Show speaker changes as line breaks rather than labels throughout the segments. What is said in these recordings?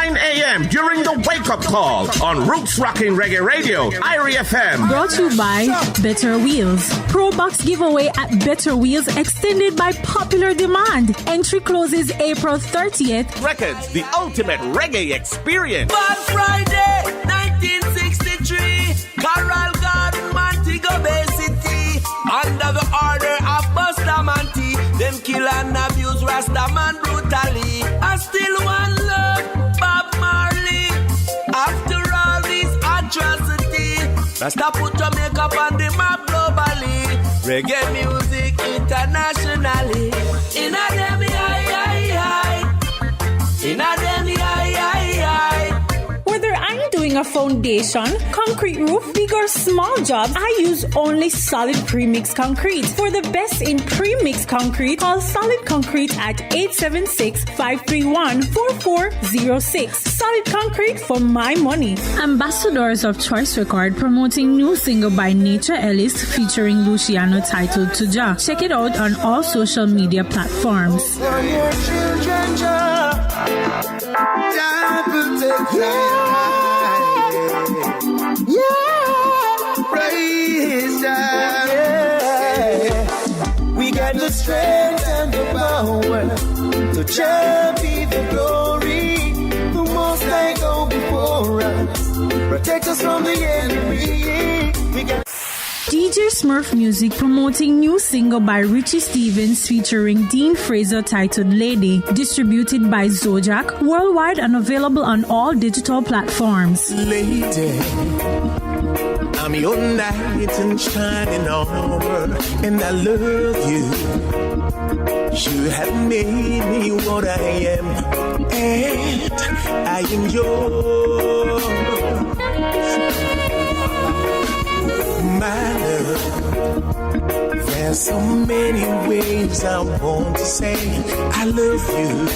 9 a.m. during the wake-up call on Roots Rocking Reggae Radio, Irie FM.
Brought to you by Better Wheels. Pro Box giveaway at Better Wheels extended by popular demand. Entry closes April 30th.
Records, the ultimate reggae experience.
Bad Friday, 1963. Coral Garden, Montego Bay City. Under the order of Bustamante, them kill and abuse Rastaman brutally. I still want love, Bob Marley. After all this atrocity, Rasta put Jamaica on the map globally. Reggae music internationally. In a demi, in a demi,
Whether I'm doing a foundation, concrete roof, big or small job, I use only Solid Premix Concrete. For the best in premix concrete, call Solid Concrete at 876-531-4406. Solid Concrete for my money. Ambassadors of Choice Record promoting new single by Nature Ellis featuring Luciano titled Tuja. Check it out on all social media platforms.
Praise God. We got the strength and the power to champion the glory. The most High go before us, protect us from the enemy. We got
DJ Smurf Music promoting new single by Richie Stevens featuring Dean Fraser titled Lady, distributed by Zojak, worldwide and available on all digital platforms.
Lady, I'm your knight in shining armor, and I love you. You have made me what I am, and I am yours. My love, there's so many ways I want to say I love you.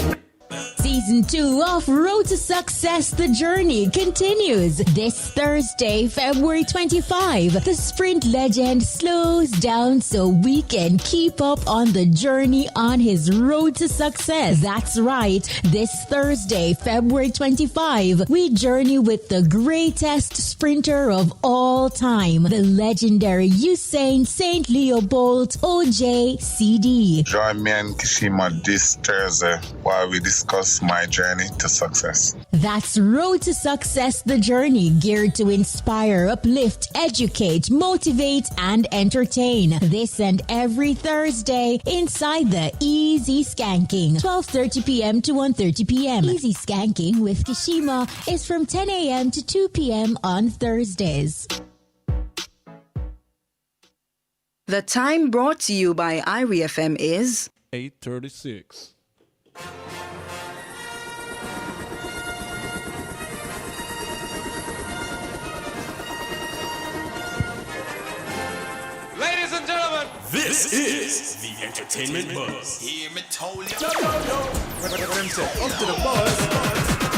Season 2 of Road to Success, The Journey continues. This Thursday, February 25, the sprint legend slows down so we can keep up on the journey on his road to success. That's right. This Thursday, February 25, we journey with the greatest sprinter of all time, the legendary Usain St. Leo Bolt, OJ CD.
Join me and Kishima this Thursday while we discuss my journey to success.
That's Road to Success, The Journey, geared to inspire, uplift, educate, motivate, and entertain. This and every Thursday inside the Easy Skanking, 12:30 p.m. to 1:30 p.m. Easy Skanking with Kishima is from 10 a.m. to 2 p.m. on Thursdays.
The time brought to you by Irie FM is
8:36.
Ladies and gentlemen,
this is the Entertainment Buzz.
hear me told you.
Up to the buzz.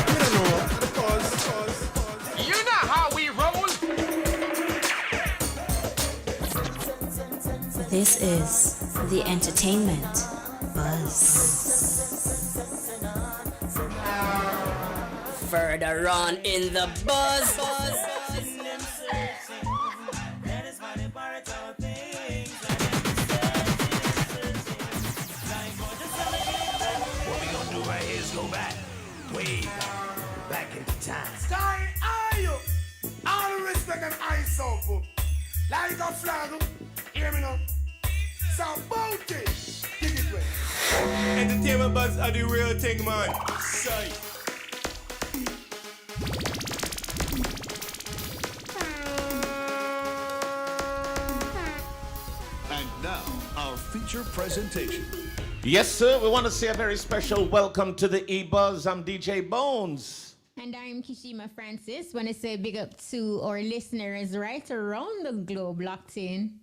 You don't know, the buzz.
You know how we roll.
This is the Entertainment Buzz.
Further on in the buzz.
What we gonna do right here is go back, way back into time.
Sky, are you? All the respect and I so like a flag. Hear me now. So bout it. Dig it way.
Entertainment Buzz are the real thing, man. Say.
And now, our feature presentation.
Yes, sir. We want to say a very special welcome to the EBUZZ. I'm DJ Bones.
And I'm Kishima Francis. Want to say big up to our listeners right around the globe locked in.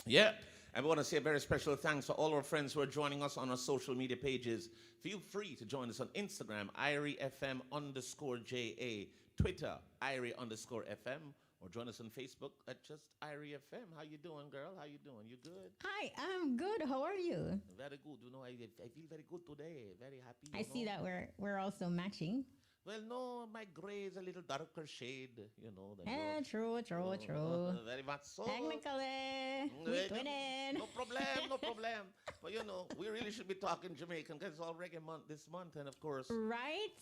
Yeah. And we want to say a very special thanks to all our friends who are joining us on our social media pages. Feel free to join us on Instagram, IrieFM_JA, Twitter, Irie_FM, or join us on Facebook at just Irie FM. How you doing, girl? How you doing? You good?
Hi, I'm good. How are you?
Very good. You know, I feel very good today. Very happy.
I see that we're also matching.
Well, no, my gray is a little darker shade, you know.
True.
Very much so.
Technically, we twinning.
No problem. But, you know, we really should be talking Jamaican because it's all Reggae Month this month. And, of course...
Right.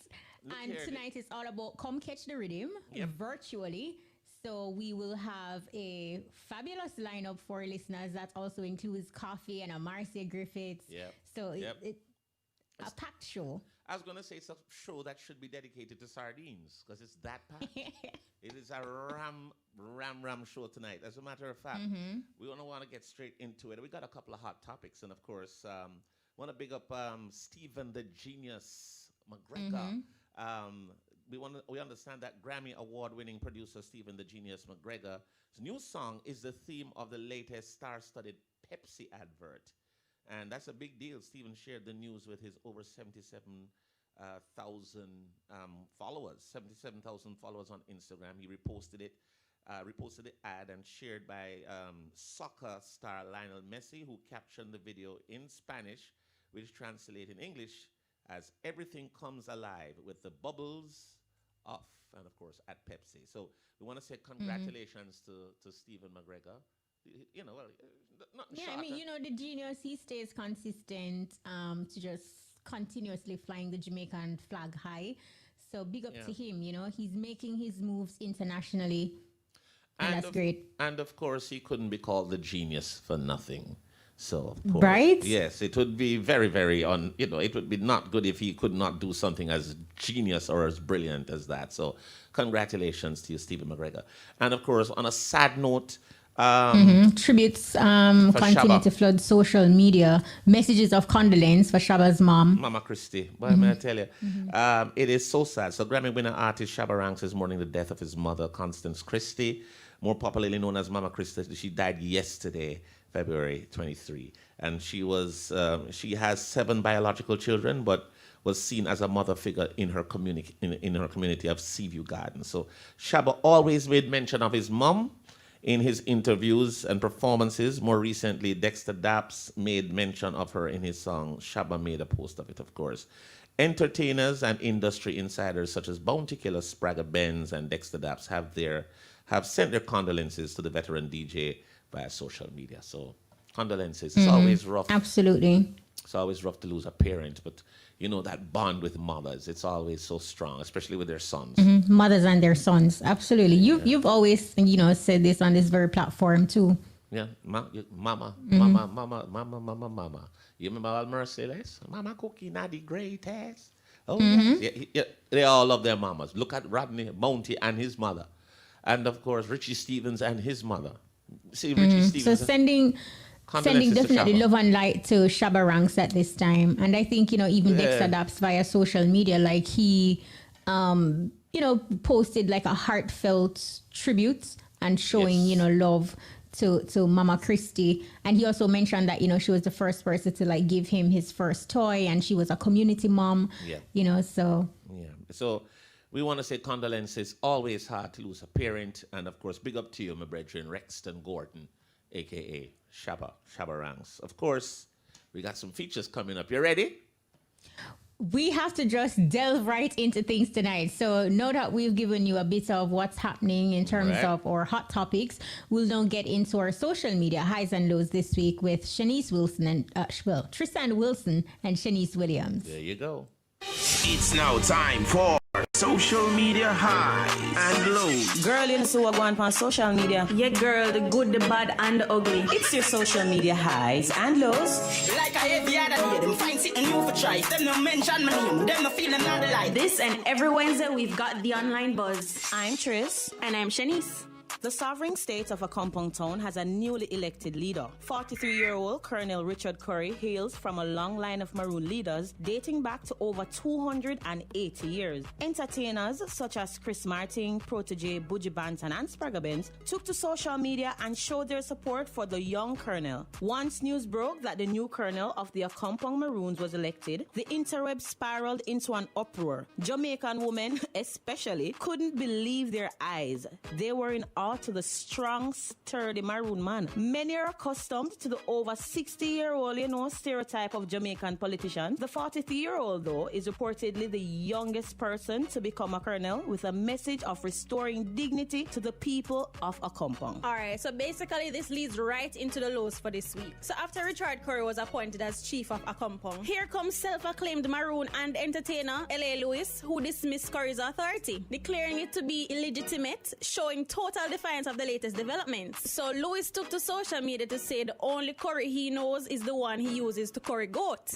And tonight is all about Come Catch the Rhythm virtually. So we will have a fabulous lineup for listeners that also includes Koffee and a Marcia Griffiths.
Yep.
So a packed show.
I was going to say it's a show that should be dedicated to sardines because it's that packed. It is a ram show tonight. As a matter of fact, we want to get straight into it. We got a couple of hot topics. And, of course, want to big up Stephen the Genius McGregor. We understand that Grammy Award-winning producer Stephen the Genius McGregor's new song is the theme of the latest star-studded Pepsi advert. And that's a big deal. Stephen shared the news with his over 77,000 followers, 77,000 followers on Instagram. He reposted the ad and shared by soccer star Lionel Messi, who captioned the video in Spanish, which translates in English as "Everything comes alive with the bubbles off," and of course at Pepsi. So we want to say congratulations to Stephen McGregor. You know,
I mean, you know, the genius, he stays consistent to just continuously flying the Jamaican flag high. So big up to him, you know, he's making his moves internationally. And that's great.
And of course, he couldn't be called the genius for nothing. So, of course,
right?
Yes, it would be very, very it would be not good if he could not do something as genius or as brilliant as that. So congratulations to you, Stephen McGregor. And of course, on a sad note,
tributes continue to flood social media. Messages of condolence for Shaba's mom,
Mama Christie. Well, may I tell you, it is so sad. So Grammy winner artist Shaba Ranks is mourning the death of his mother, Constance Christie, more popularly known as Mama Christie. She died yesterday, February 23, and she has 7 biological children, but was seen as a mother figure in her community of Seaview Gardens. So Shaba always made mention of his mom in his interviews and performances. More recently, Dexter Daps made mention of her in his song. Shaba made a post of it, of course. Entertainers and industry insiders such as Bounty Killer, Spragga Benz, and Dexter Daps have sent their condolences to the veteran DJ via social media. So condolences. It's always rough.
Absolutely.
It's always rough to lose a parent, but you know that bond with mothers, it's always so strong, especially with their sons.
Mothers and their sons, absolutely. You've always, said this on this very platform too.
Yeah, mama. You remember all Mercedes? Mama Cookie, not the greatest. Oh, yeah, they all love their mamas. Look at Rodney Bounty and his mother. And of course, Richie Stevens and his mother. See, Richie Stevens.
So sending definitely love and light to Shaba Ranks at this time. And I think, even Dexter Daps via social media, like he, posted like a heartfelt tribute and showing, love to Mama Christie. And he also mentioned that, she was the first person to like give him his first toy, and she was a community mom, so.
Yeah. So we want to say condolences. Always hard to lose a parent. And of course, big up to you, my brethren, Rexton Gordon, a.k.a. Shaba Ranks. Of course, we got some features coming up. You ready?
We have to just delve right into things tonight. So now that we've given you a bit of what's happening in terms of our hot topics, we'll now get into our social media highs and lows this week with Shanice Wilson and Tristan Wilson and Shanice Williams.
There you go.
It's now time for social media highs and lows.
Girl, you know so what going on social media? Yeah, girl, the good, the bad, and the ugly. It's your social media highs and lows.
Like I every other day, them find something new for try. Them no mention my name, them no feel them not alive.
This and every Wednesday, we've got the online buzz. I'm Tris. And I'm Shanice. The sovereign state of a compound town has a newly elected leader. 43-year-old Colonel Richard Curry hails from a long line of Maroon leaders dating back to over 280 years. Entertainers such as Chris Martin, Protege, Buji Banton, and Spragga Benz took to social media and showed their support for the young colonel. Once news broke that the new colonel of the Accompong Maroons was elected, the interweb spiraled into an uproar. Jamaican women, especially, couldn't believe their eyes. They were in awe raw to the strong, sturdy maroon man. Many are accustomed to the over 60-year-old, stereotype of Jamaican politicians. The 43-year-old, though, is reportedly the youngest person to become a colonel with a message of restoring dignity to the people of a compound.
All right, so basically this leads right into the lows for this week. So after Richard Curry was appointed as chief of a compound, here comes self-acclaimed maroon and entertainer L.A. Lewis, who dismissed Curry's authority, declaring it to be illegitimate, showing total defiance of the latest developments. So Lewis took to social media to say the only curry he knows is the one he uses to curry goat.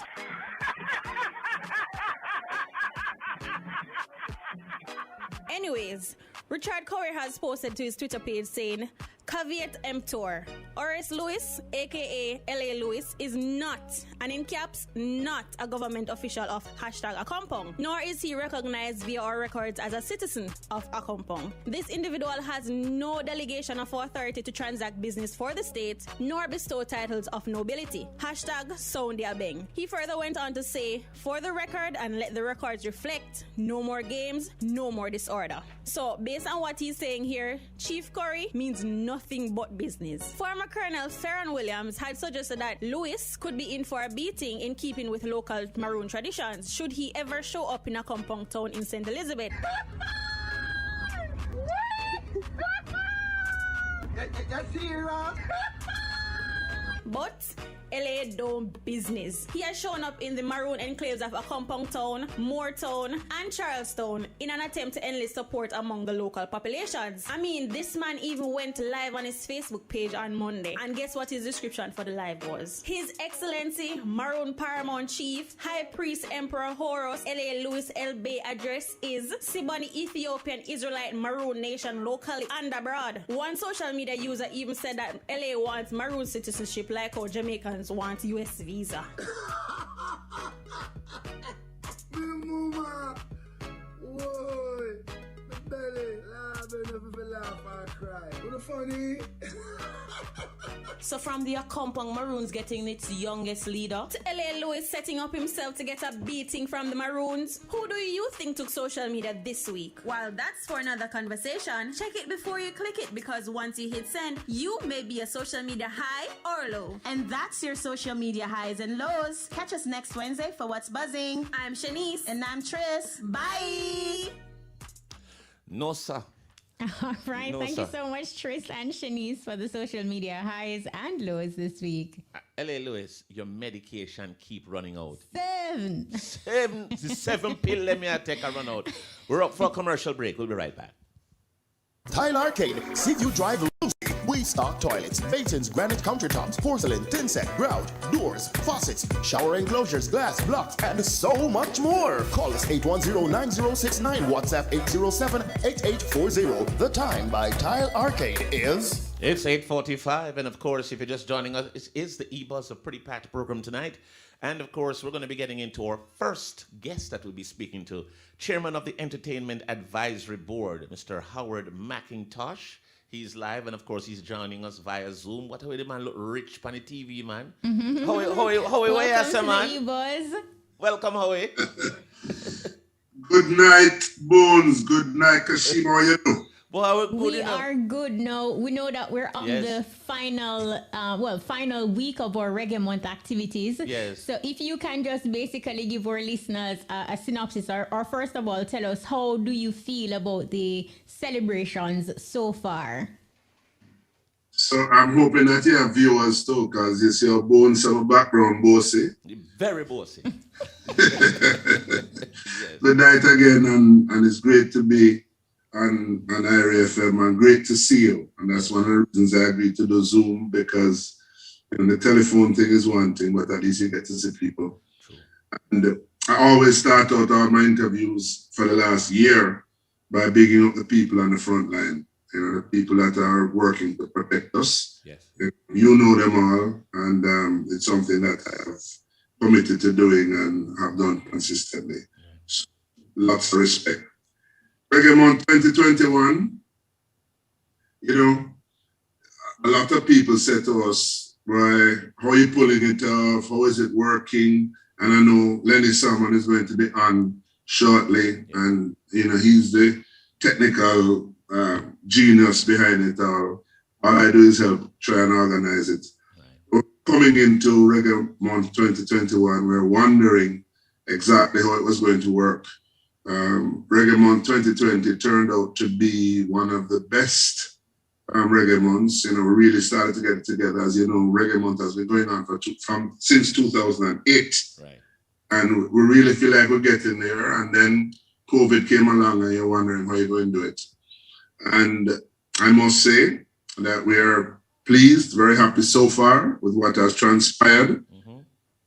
Anyways, Richard Curry has posted to his Twitter page saying, Caveat emptor. Horace Lewis, aka L.A. Lewis, is not, and in caps, not a government official of #a compound, nor is he recognized via our records as a citizen of a compound. This individual has no delegation of authority to transact business for the state, nor bestow titles of nobility. #Sound ya beng. He further went on to say, for the record and let the records reflect, no more games, no more disorder. So, based on what he's saying here, Chief Curry means nothing but business. Former Colonel Ferran Williams had suggested that Lewis could be in for a beating in keeping with local maroon traditions should he ever show up in a compound town in St. Elizabeth. But LA don't business. He has shown up in the maroon enclaves of a compound town, Moortown, and Charlestown in an attempt to enlist support among the local populations. I mean, this man even went live on his Facebook page on Monday. And guess what his description for the live was? His Excellency, Maroon Paramount Chief, High Priest Emperor Horus L.A. Lewis L.B. address is Siboney Ethiopian Israelite Maroon Nation locally and abroad. One social media user even said that LA wants maroon citizenship like how Jamaicans want US visa. So from the compound Maroons getting its youngest leader to L.A. Lewis setting up himself to get a beating from the Maroons, who do you think took social media this week? Well, that's for another conversation. Check it before you click it, because once you hit send, you may be a social media high or low. And that's your social media highs and lows. Catch us next Wednesday for What's Buzzing. I'm Shanice. And I'm Tris. Bye!
No, sir.
All right.
No,
Thank
sir.
you so much, Tris and Shanice, for the social media highs and lows this week.
L.A. Lewis, your medication keep running out.
7.
7 pill, let me take a run out. We're up for a commercial break. We'll be right back.
Tile Arcade, see you drive loosely. We stock toilets, basins, granite countertops, porcelain, tin set, grout, doors, faucets, shower enclosures, glass, blocks, and so much more. Call us 810-9069, WhatsApp 807-8840. The time by Tile Arcade is...
It's 8:45, and of course, if you're just joining us, it is the EBUZZ, a pretty packed program tonight. And of course, we're going to be getting into our first guest that we'll be speaking to, Chairman of the Entertainment Advisory Board, Mr. Howard McIntosh. He's live, and of course, he's joining us via Zoom. What way the man look rich on the TV, man?
Mm-hmm.
How are you, man?
EBUZZ.
Welcome, Howie.
Good night, Bones. Good night, Kashima. How you do?
Well,
we are good now. We know that we're on the final week of our Reggae Month activities.
Yes.
So if you can just basically give our listeners a synopsis, or first of all, tell us, how do you feel about the celebrations so far?
So I'm hoping that you have viewers too, because you see your Bones on the background, bossy.
Very bossy.
Good night again, and it's great to be on Irie FM, and great to see you. And that's one of the reasons I agreed to do Zoom, because the telephone thing is one thing, but at least you get to see people.
True.
And I always start out all my interviews for the last year by bigging up the people on the front line, the people that are working to protect us.
Yes.
You know them all, and it's something that I have committed to doing and have done consistently. So, lots of respect. Reggae Month 2021, a lot of people said to us, "Why, how are you pulling it off? How is it working?" And I know Lenny Salmon is going to be on shortly, and he's the technical genius behind it all. All I do is help try and organize it. We're coming into Reggae Month 2021. We're wondering exactly how it was going to work. Reggae Month 2020 turned out to be one of the best reggae months. We really started to get together. As you know, Reggae Month has been going on since 2008.
Right.
And we really feel like we're getting there. And then COVID came along and you're wondering how you're going to do it. And I must say that we are pleased, very happy so far with what has transpired.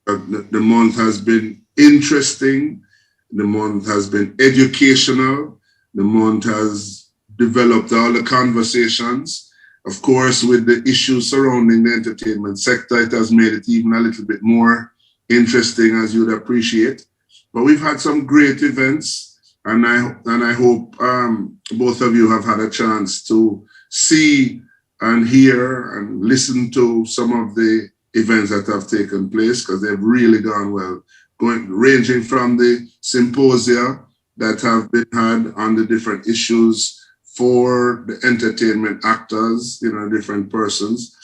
The month has been interesting. The month has been educational. The month has developed all the conversations. Of course, with the issues surrounding the entertainment sector, it has made it even a little bit more interesting, as you'd appreciate. But we've had some great events, and I hope both of you have had a chance to see and hear and listen to some of the events that have taken place, because they've really gone well, ranging from the symposia that have been had on the different issues for the entertainment actors, different persons,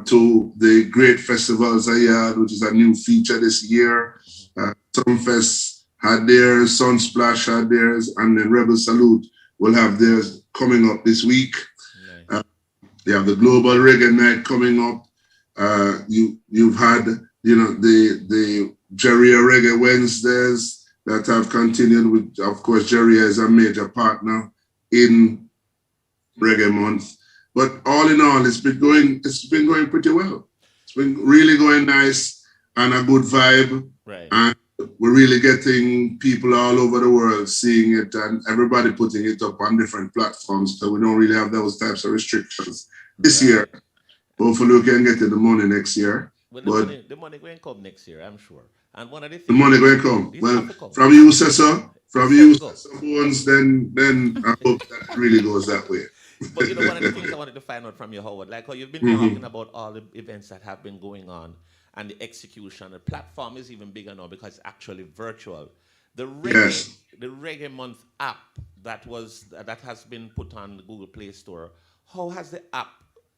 to the great festivals I had, which is a new feature this year. Sunfest had theirs, Sunsplash had theirs, and then Rebel Salute will have theirs coming up this week. They have the Global Reggae Night coming up. You've had, the Jeria Reggae Wednesdays that have continued with, of course, Jeria is a major partner in Reggae Month. But all in all, it's been going pretty well. It's been really going nice and a good vibe.
Right.
And we're really getting people all over the world seeing it, and everybody putting it up on different platforms. So we don't really have those types of restrictions this year. Hopefully we can get the money next year.
But the money going to come next year, I'm sure. And one of the things,
the money going to come. Well, from you, Cesar, Bones, then I hope that really goes that way.
But one of the things I wanted to find out from you, Howard, like how you've been talking about all the events that have been going on and the execution. The platform is even bigger now because it's actually virtual. The Reggae Month app that has been put on the Google Play Store, how has the app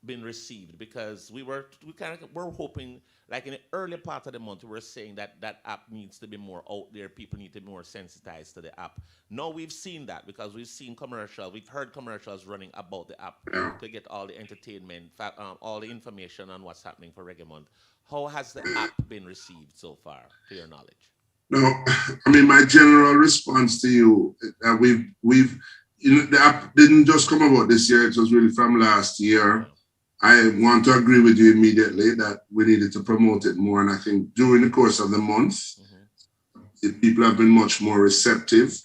been received? Because we're hoping, like in the early part of the month, we were saying that app needs to be more out there. People need to be more sensitized to the app. Now we've seen that because we've seen commercials. We've heard commercials running about the app to get all the entertainment, all the information on what's happening for Reggae Month. How has the app been received so far, to your knowledge?
No, I mean, my general response to you, the app didn't just come about this year. It was really from last year. I want to agree with you immediately that we needed to promote it more. And I think during the course of the month, people have been much more receptive.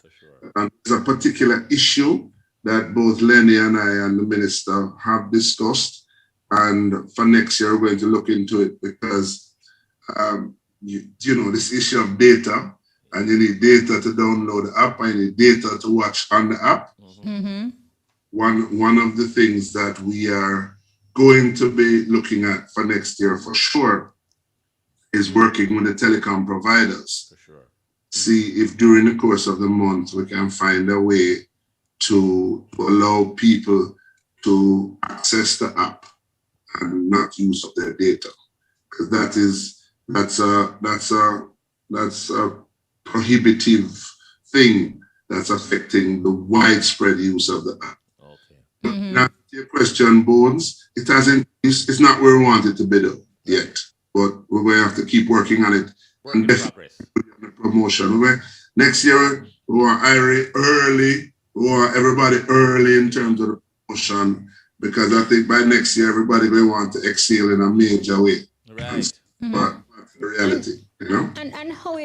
And there's a particular issue that both Lenny and I and the minister have discussed. And for next year, we're going to look into it because, this issue of data, and you need data to download the app, and you need data to watch on the app. One of the things that we are going to be looking at for next year for sure is working with the telecom providers. For sure. See if during the course of the month we can find a way to allow people to access the app and not use up their data, because that's a prohibitive thing that's affecting the widespread use of the app. Now, to your question, Bones, it's not where we want it to be though yet, but we're going to have to keep working on it and definitely on the promotion. Next year, we want Irie early, we want everybody early in terms of the promotion, because I think by next year, everybody will want to excel in a major way.
Right.
But that's the reality.
And how,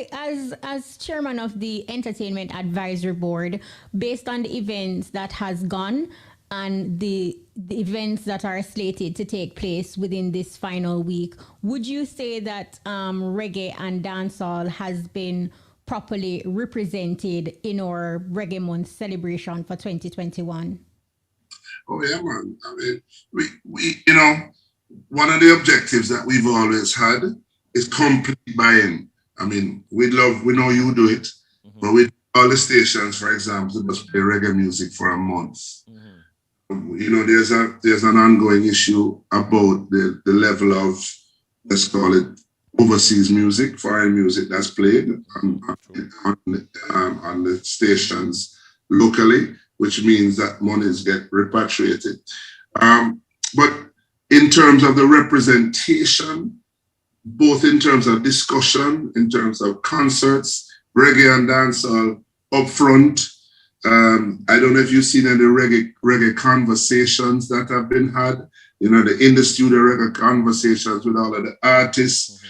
as chairman of the Entertainment Advisory Board, based on the events that has gone and the events that are slated to take place within this final week, would you say that reggae and dancehall has been properly represented in our Reggae Month celebration for 2021?
Oh yeah, man. I mean, we one of the objectives that we've always had is complete buy-in. I mean, we know you do it, but with all the stations, for example, just play reggae music for a month. there's an ongoing issue about the level of, let's call it, overseas music, foreign music that's played on the stations locally, which means that monies get repatriated. But in terms of the representation, both in terms of discussion, in terms of concerts, reggae and dancehall up front. I don't know if you've seen any reggae conversations that have been had, the in the studio reggae conversations with all of the artists.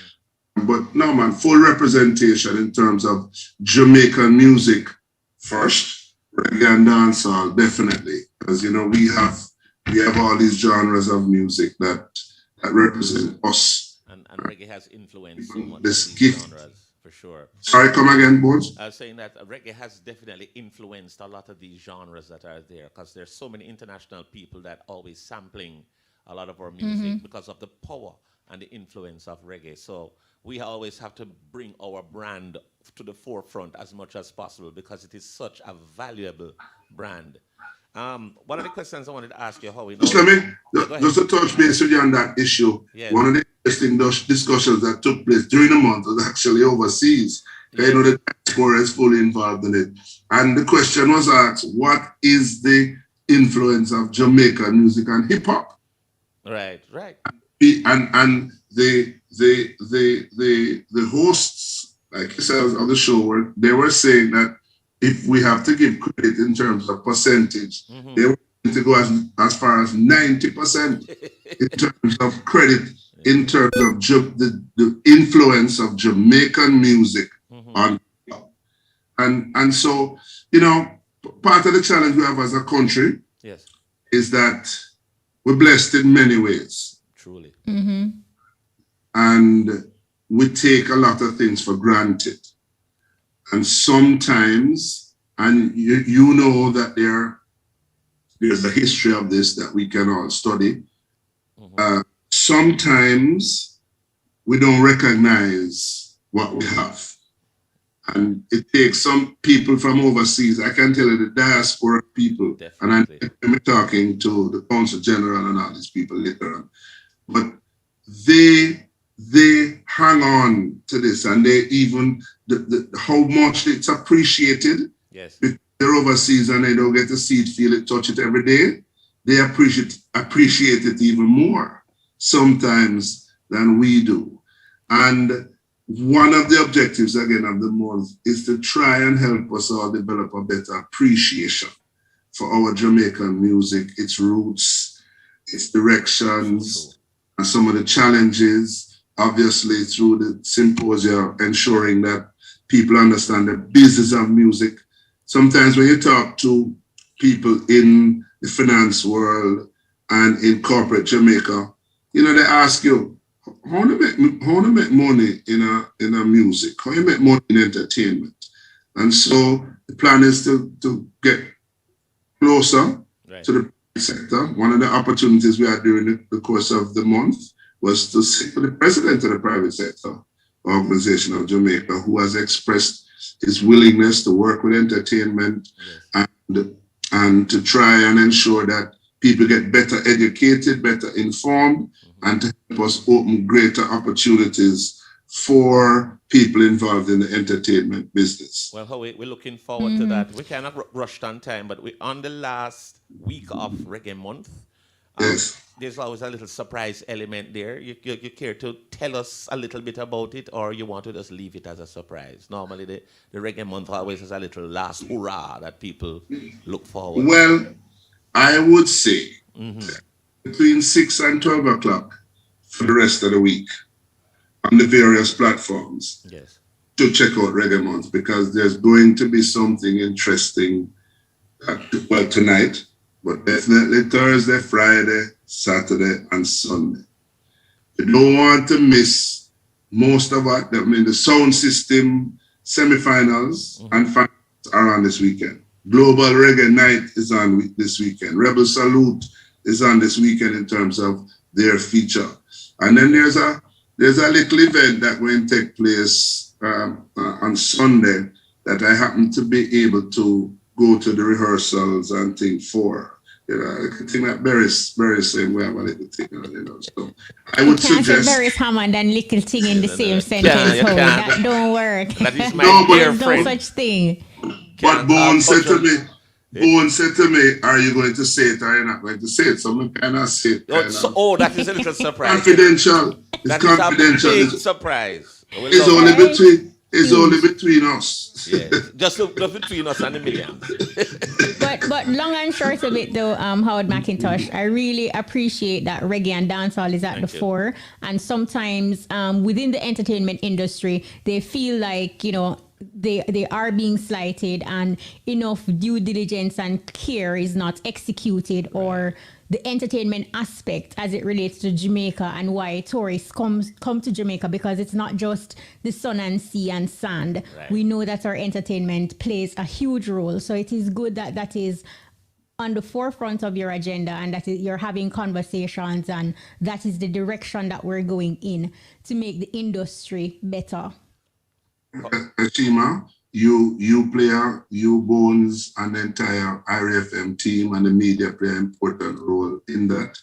But no, man, full representation in terms of Jamaican music first, reggae and dancehall, definitely. Because, we have all these genres of music that represent us.
And reggae has influenced so much
this
of these
gift.
genres, for sure.
Sorry, come again, Bones?
I was saying that reggae has definitely influenced a lot of these genres that are there, because there's so many international people that always sampling a lot of our music because of the power and the influence of reggae. So we always have to bring our brand to the forefront as much as possible because it is such a valuable brand. One of the questions I wanted to ask you, Howie.
Just to touch base with you on that issue.
Yes.
One of the interesting discussions that took place during the month was actually overseas. Yes. The diaspora is fully involved in it. And the question was asked, what is the influence of Jamaican music and hip hop?
Right.
And the hosts, like yourselves on the show, they were saying that if we have to give credit in terms of percentage, they were going to go as far as 90% in terms of credit, in terms of the influence of Jamaican music on hip hop. And so, part of the challenge we have as a country is that we're blessed in many ways.
Truly.
And we take a lot of things for granted. And sometimes, and you know that there's a history of this that we can all study. Sometimes we don't recognize what we have. And it takes some people from overseas, I can tell you the diaspora people, definitely. And I'm talking to the Consul General and all these people later on, but they hang on to this, and they even, how much it's appreciated.
Yes.
Because they're overseas and they don't get to see it, feel it, touch it every day. They appreciate it even more sometimes than we do. And one of the objectives, again, of the month is to try and help us all develop a better appreciation for our Jamaican music, its roots, its directions, and some of the challenges, obviously through the symposium, ensuring that people understand the business of music. Sometimes when you talk to people in the finance world and in corporate Jamaica, they ask you, how to make money in a music? How you make money in entertainment? And so the plan is to get closer to the private sector. One of the opportunities we had during the course of the month was to sit with the president of the private sector organization of Jamaica, who has expressed his willingness to work with entertainment and to try and ensure that people get better educated, better informed, and to help us open greater opportunities for people involved in the entertainment business.
Well, we're looking forward to that. We cannot rush on time, but we're on the last week of Reggae Month.
Yes.
There's always a little surprise element there. You care to tell us a little bit about it, or you want to just leave it as a surprise? Normally, the Reggae Month always has a little last hurrah that people look forward to.
Well, I would say between 6 and 12 o'clock for the rest of the week on the various platforms to check out Reggae Month, because there's going to be something interesting tonight, but definitely Thursday, Friday, Saturday, and Sunday. You don't want to miss most of what, the sound system semifinals and finals are on this weekend. Global Reggae Night is on this weekend. Rebel Salute is on this weekend in terms of their feature. And then there's a little event that will take place on Sunday that I happen to be able to go to the rehearsals and things for. You know, I could think that Barry saying we have a little thing, you know. So I would suggest
Barry's Hammond and little thing in the same sentence. That don't work.
That is my dear
There's
friend.
no such thing.
But Boone said to me, are you going to say it or are you not going to say it? So I'm kind of say it.
That is a little surprise.
Confidential. It's confidential.
Is a big surprise.
It's only between us.
Yeah, just between us and the millions.
But long and short of it though, Howard McIntosh, I really appreciate that reggae and dancehall is at the fore. And sometimes within the entertainment industry, they feel like, you know, they are being slighted and enough due diligence and care is not executed, or the entertainment aspect as it relates to Jamaica and why tourists come to Jamaica, because it's not just the sun and sea and sand. Right. We know that our entertainment plays a huge role. So it is good that that is on the forefront of your agenda and that you're having conversations, and that is the direction that we're going in to make the industry better.
Ashima, you player, you Bones, and the entire Irie FM team and the media play an important role in that.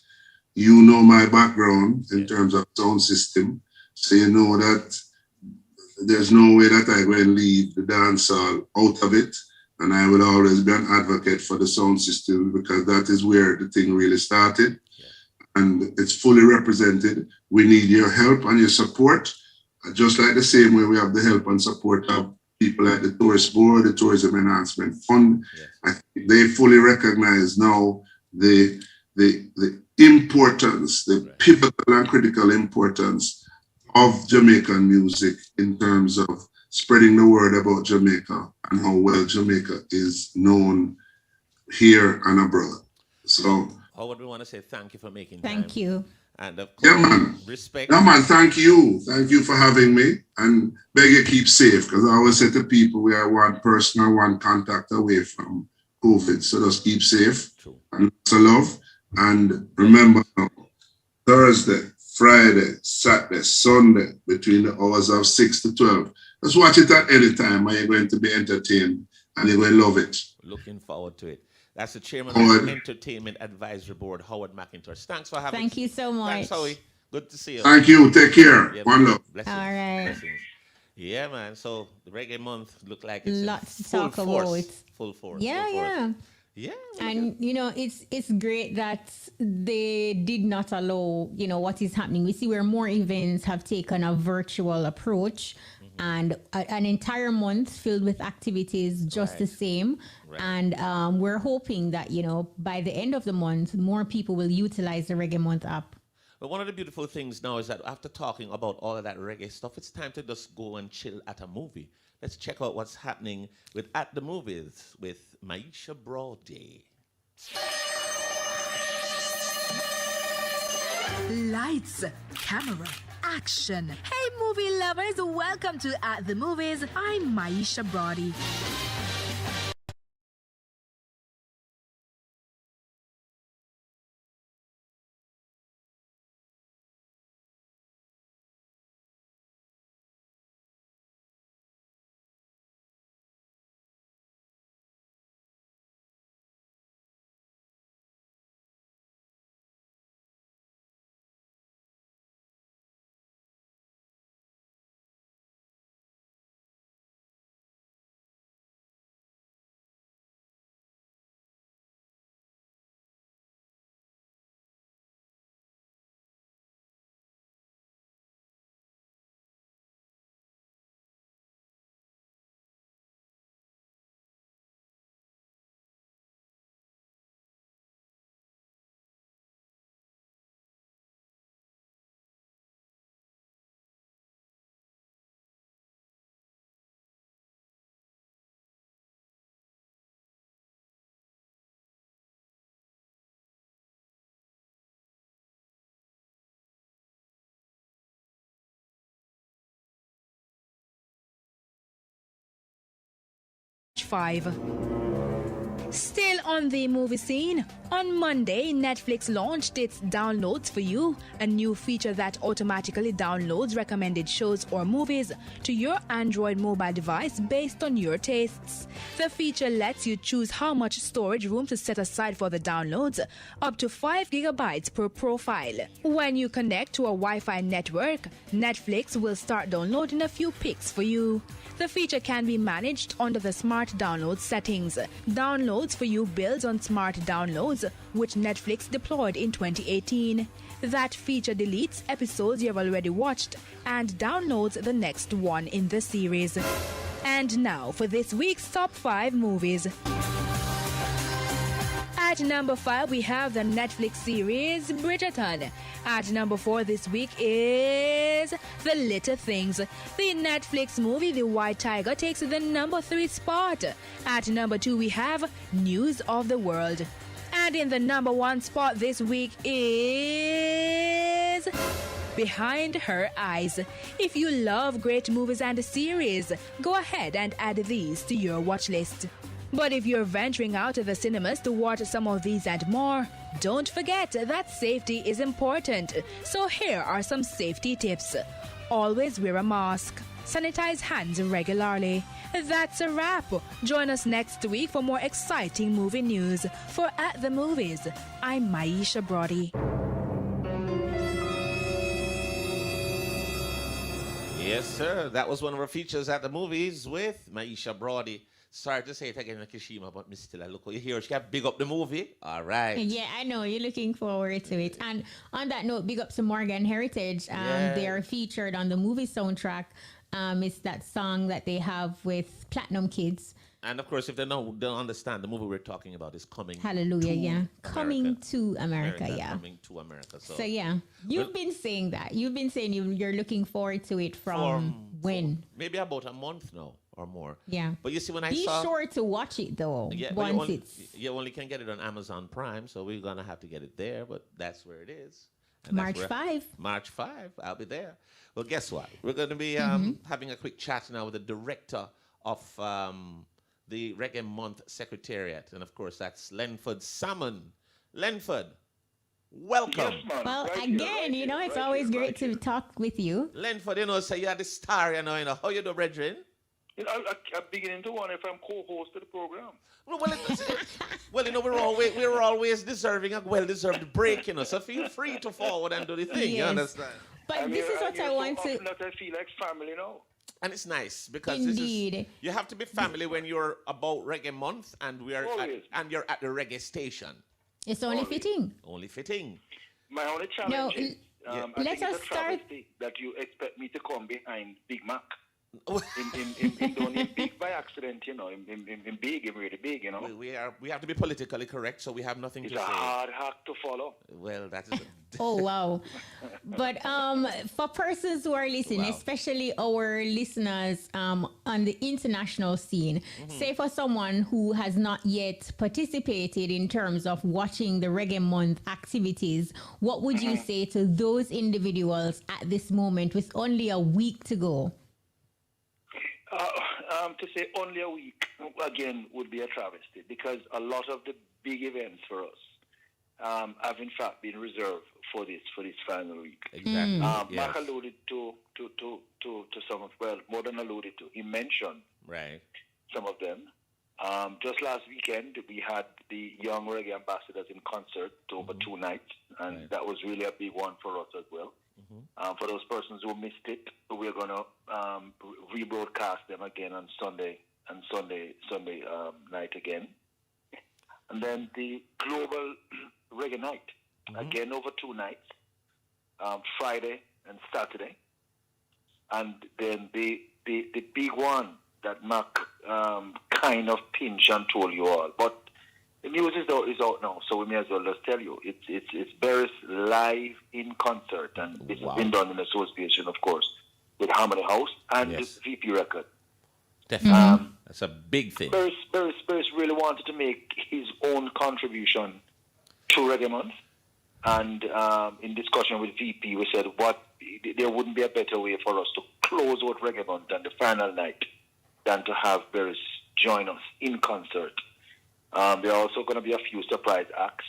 You know my background in terms of sound system, so you know that there's no way that I go and leave the dancehall out of it, and I will always be an advocate for the sound system because that is where the thing really started, and it's fully represented. We need your help and your support. Just like the same way we have the help and support of people like the Tourist Board, the Tourism Enhancement Fund. Yes. I think they fully recognize now the importance, the pivotal and critical importance of Jamaican music in terms of spreading the word about Jamaica and how well Jamaica is known here and abroad. So,
Howard, we want to say thank you for making
time. Thank you.
And of course,
man.
Respect.
Yeah, man, thank you. Thank you for having me. And beg you keep safe, because I always say to people we are one person or one contact away from COVID. So just keep safe. True. And lots of love. And remember, Thursday, Friday, Saturday, Sunday, between the hours of 6 to 12. Just watch it at any time and you're going to be entertained and you're going to love it.
Looking forward to it. That's the chairman of the Entertainment Advisory Board, Howard McIntosh. Thanks for having us.
Thank you so much.
Thanks, Howie. Good to see you.
Thank you. Take care.
Yeah,
one love.
Blessings.
All right.
Blessings. Yeah, man. So the Reggae Month looked like it's
lots to
full
talk
force.
about.
Full force.
Yeah,
full
yeah.
force. Yeah.
And you know, it's great that they did not allow, you know, what is happening. We see where more events have taken a virtual approach, and an entire month filled with activities just the same. Right. And we're hoping that, you know, by the end of the month, more people will utilize the Reggae Month app.
But one of the beautiful things now is that after talking about all of that reggae stuff, it's time to just go and chill at a movie. Let's check out what's happening with At the Movies with Maisha Brody.
Lights, camera, action. Hey movie lovers, welcome to At the Movies. I'm Maisha Brody. Still on the movie scene, on Monday, Netflix launched its Downloads for You, a new feature that automatically downloads recommended shows or movies to your Android mobile device based on your tastes. The feature lets you choose how much storage room to set aside for the downloads, up to 5 gigabytes per profile. When you connect to a Wi-Fi network, Netflix will start downloading a few pics for you. The feature can be managed under the Smart Downloads settings. Downloads for You builds on Smart Downloads, which Netflix deployed in 2018. That feature deletes episodes you've already watched and downloads the next one in the series. And now for this week's Top 5 movies. At number 5, we have the Netflix series Bridgerton. At number 4 this week is The Little Things. The Netflix movie The White Tiger takes the number 3 spot. At number 2, we have News of the World. And in the number 1 spot this week is Behind Her Eyes. If you love great movies and series, go ahead and add these to your watch list. But if you're venturing out to the cinemas to watch some of these and more, don't forget that safety is important. So here are some safety tips. Always wear a mask. Sanitize hands regularly. That's a wrap. Join us next week for more exciting movie news. For At the Movies, I'm Maisha Brody.
Yes, sir. That was one of our features at the movies with Maisha Brody. Sorry to say it again, Kishima, but Miss Stella, look what you hear. She got big up the movie. All right.
Yeah, I know. You're looking forward to it. And on that note, big up to Morgan Heritage. They are featured on the movie soundtrack. It's that song that they have with Platinum Kids.
And of course, if they don't understand, the movie we're talking about is coming.
Hallelujah, yeah. Coming to America, yeah.
Coming to America.
So yeah, you've been saying that. You've been saying you're looking forward to it from when?
Maybe about a month now or more.
Yeah.
But you see, when
Be sure to watch it though.
Yeah,
once
you only can get it on Amazon Prime, so we're gonna have to get it there. But that's where it is. And
March 5.
March 5. I'll be there. Well, guess what? We're going to be having a quick chat now with the director of the Reggae Month Secretariat. And, of course, that's Lenford Salmon. Lenford, welcome.
Yes, man.
Well,
Right
again,
here,
it's always great to talk with you.
Lenford, so you're the star, How you do, brethren?
I'm beginning to wonder if I'm co-host of the program.
We're always deserving a well-deserved break, So feel free to forward and do the thing. Yes. You understand?
But this is what I want to.
That I feel like family now.
And it's nice because
Indeed.
you have to be family when you're about Reggae Month, and you're at the reggae station.
It's only fitting.
Only fitting.
My only challenge is I
let
think
us
it's a
start.
travesty that you expect me to come behind Big Mac. in big by accident, in big, in really big,
We have to be politically correct, so we have nothing to say.
It's a hard hack to follow.
Well, that is.
Oh wow! But for persons who are listening, especially our listeners on the international scene, say for someone who has not yet participated in terms of watching the Reggae Month activities, what would you say to those individuals at this moment with only a week to go?
To say only a week, again, would be a travesty because a lot of the big events for us have in fact been reserved for this final week.
Exactly.
Mark alluded to some of, more than alluded to. He mentioned some of them. Just last weekend, we had the Young Reggae Ambassadors in concert over 2 nights, and that was really a big one for us as well. For those persons who missed it, we're going to rebroadcast them again on Sunday night again. And then the Global Reggae Night, again over 2 nights, Friday and Saturday. And then the big one that Mark kind of pinched and told you all. But the news is out now, so we may as well just tell you. It's Barris live in concert, and it's been done in association, of course, with Harmony House and the VP record.
Definitely. That's a big thing.
Barris really wanted to make his own contribution to Reggae Month, and in discussion with VP, we said there wouldn't be a better way for us to close out Reggae Month and the final night than to have Barris join us in concert. There are also going to be a few surprise acts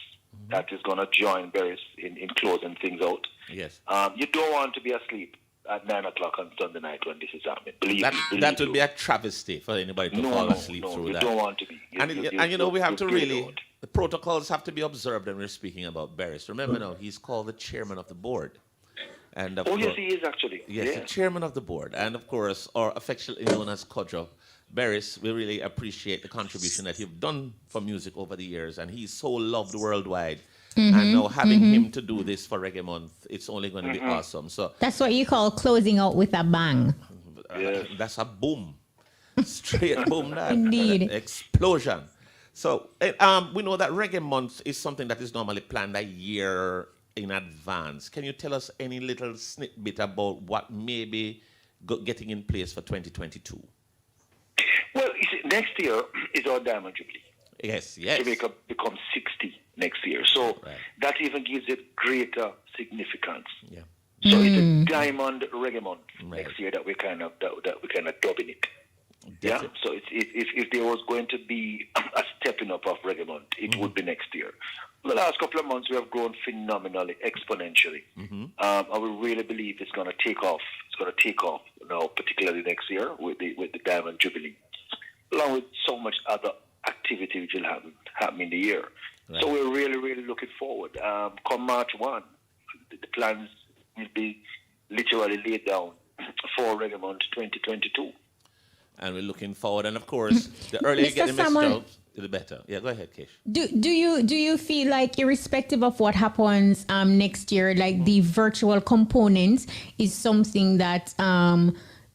that is going to join Barris in closing things out.
Yes.
You don't want to be asleep at 9 o'clock on Sunday night when this is happening.
That would be a travesty for anybody to fall asleep through that.
You don't want to be.
We have to really, the protocols have to be observed when we're speaking about Barris. Remember now, he's called the chairman of the board. And
yes, he is actually.
Yes, the chairman of the board. And of course, or affectionately known as Kodjo. Barris, we really appreciate the contribution that you've done for music over the years, and he's so loved worldwide. And now having him to do this for Reggae Month, it's only going to be awesome. So
that's what you call closing out with a bang.
That's a boom, straight boom. That
Indeed,
explosion. So we know that Reggae Month is something that is normally planned a year in advance. Can you tell us any little snippet about what may be getting in place for 2022?
Well, you see, next year is our Diamond Jubilee.
Yes.
Jamaica becomes 60 next year, so that even gives it greater significance.
Yeah.
So it's a Diamond Reggae Month next year that we're kind of dubbing it. Yeah. So if there was going to be a stepping up of Reggae Month, it would be next year. The last couple of months we have grown phenomenally, exponentially. And we really believe it's going to take off. It's going to take off now, particularly next year with the Diamond Jubilee, along with so much other activity which will happen in the year. Right. So we're really, really looking forward. Come March 1, the plans will be literally laid down for Reggae Month 2022.
And we're looking forward. And of course, the earlier you get the message out, the better. Yeah, go ahead, Kish.
Do you feel like, irrespective of what happens next year, like the virtual component is something that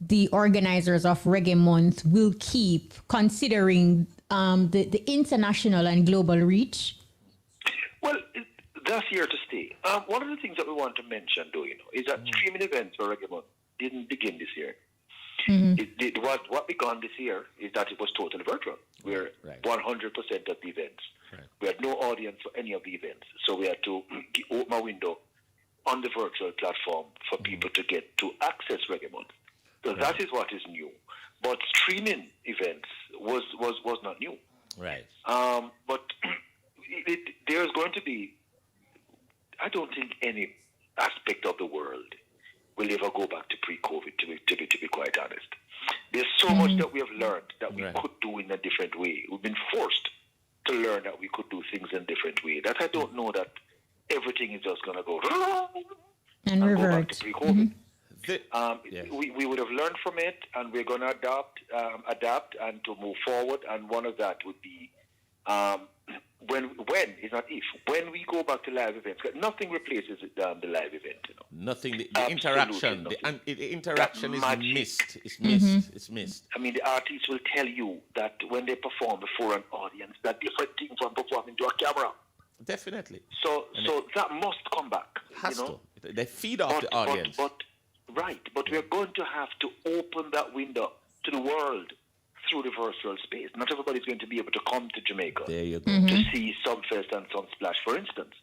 the organizers of Reggae Month will keep, considering the international and global reach?
Well, that's here to stay. One of the things that we want to mention, though, is that streaming events for Reggae Month didn't begin this year. What began this year is that it was totally virtual. We're 100% of the events. Right. We had no audience for any of the events, so we had to open a window on the virtual platform for people to get to access Reggae Month. So that is what is new. But streaming events was not new.
Right.
But there's going to be, I don't think any aspect of the world will ever go back to pre-COVID, to be quite honest. There's so much that we have learned that we could do in a different way. We've been forced to learn that we could do things in a different way. That I don't know that everything is just going to go
and revert.
Go back to pre-COVID. We would have learned from it, and we're going to adapt and to move forward. And one of that would be when is not if, when we go back to live events. Nothing replaces the live event.
Nothing. The interaction. Nothing. The interaction is missed. It's missed. It's missed.
I mean, the artists will tell you that when they perform before an audience, that different things from performing to a camera.
Definitely.
So that must come back.
Has to. They feed off the audience.
But we're going to have to open that window to the world through the virtual space. Not everybody's going to be able to come to Jamaica to see Subfest and Sunsplash, for instance.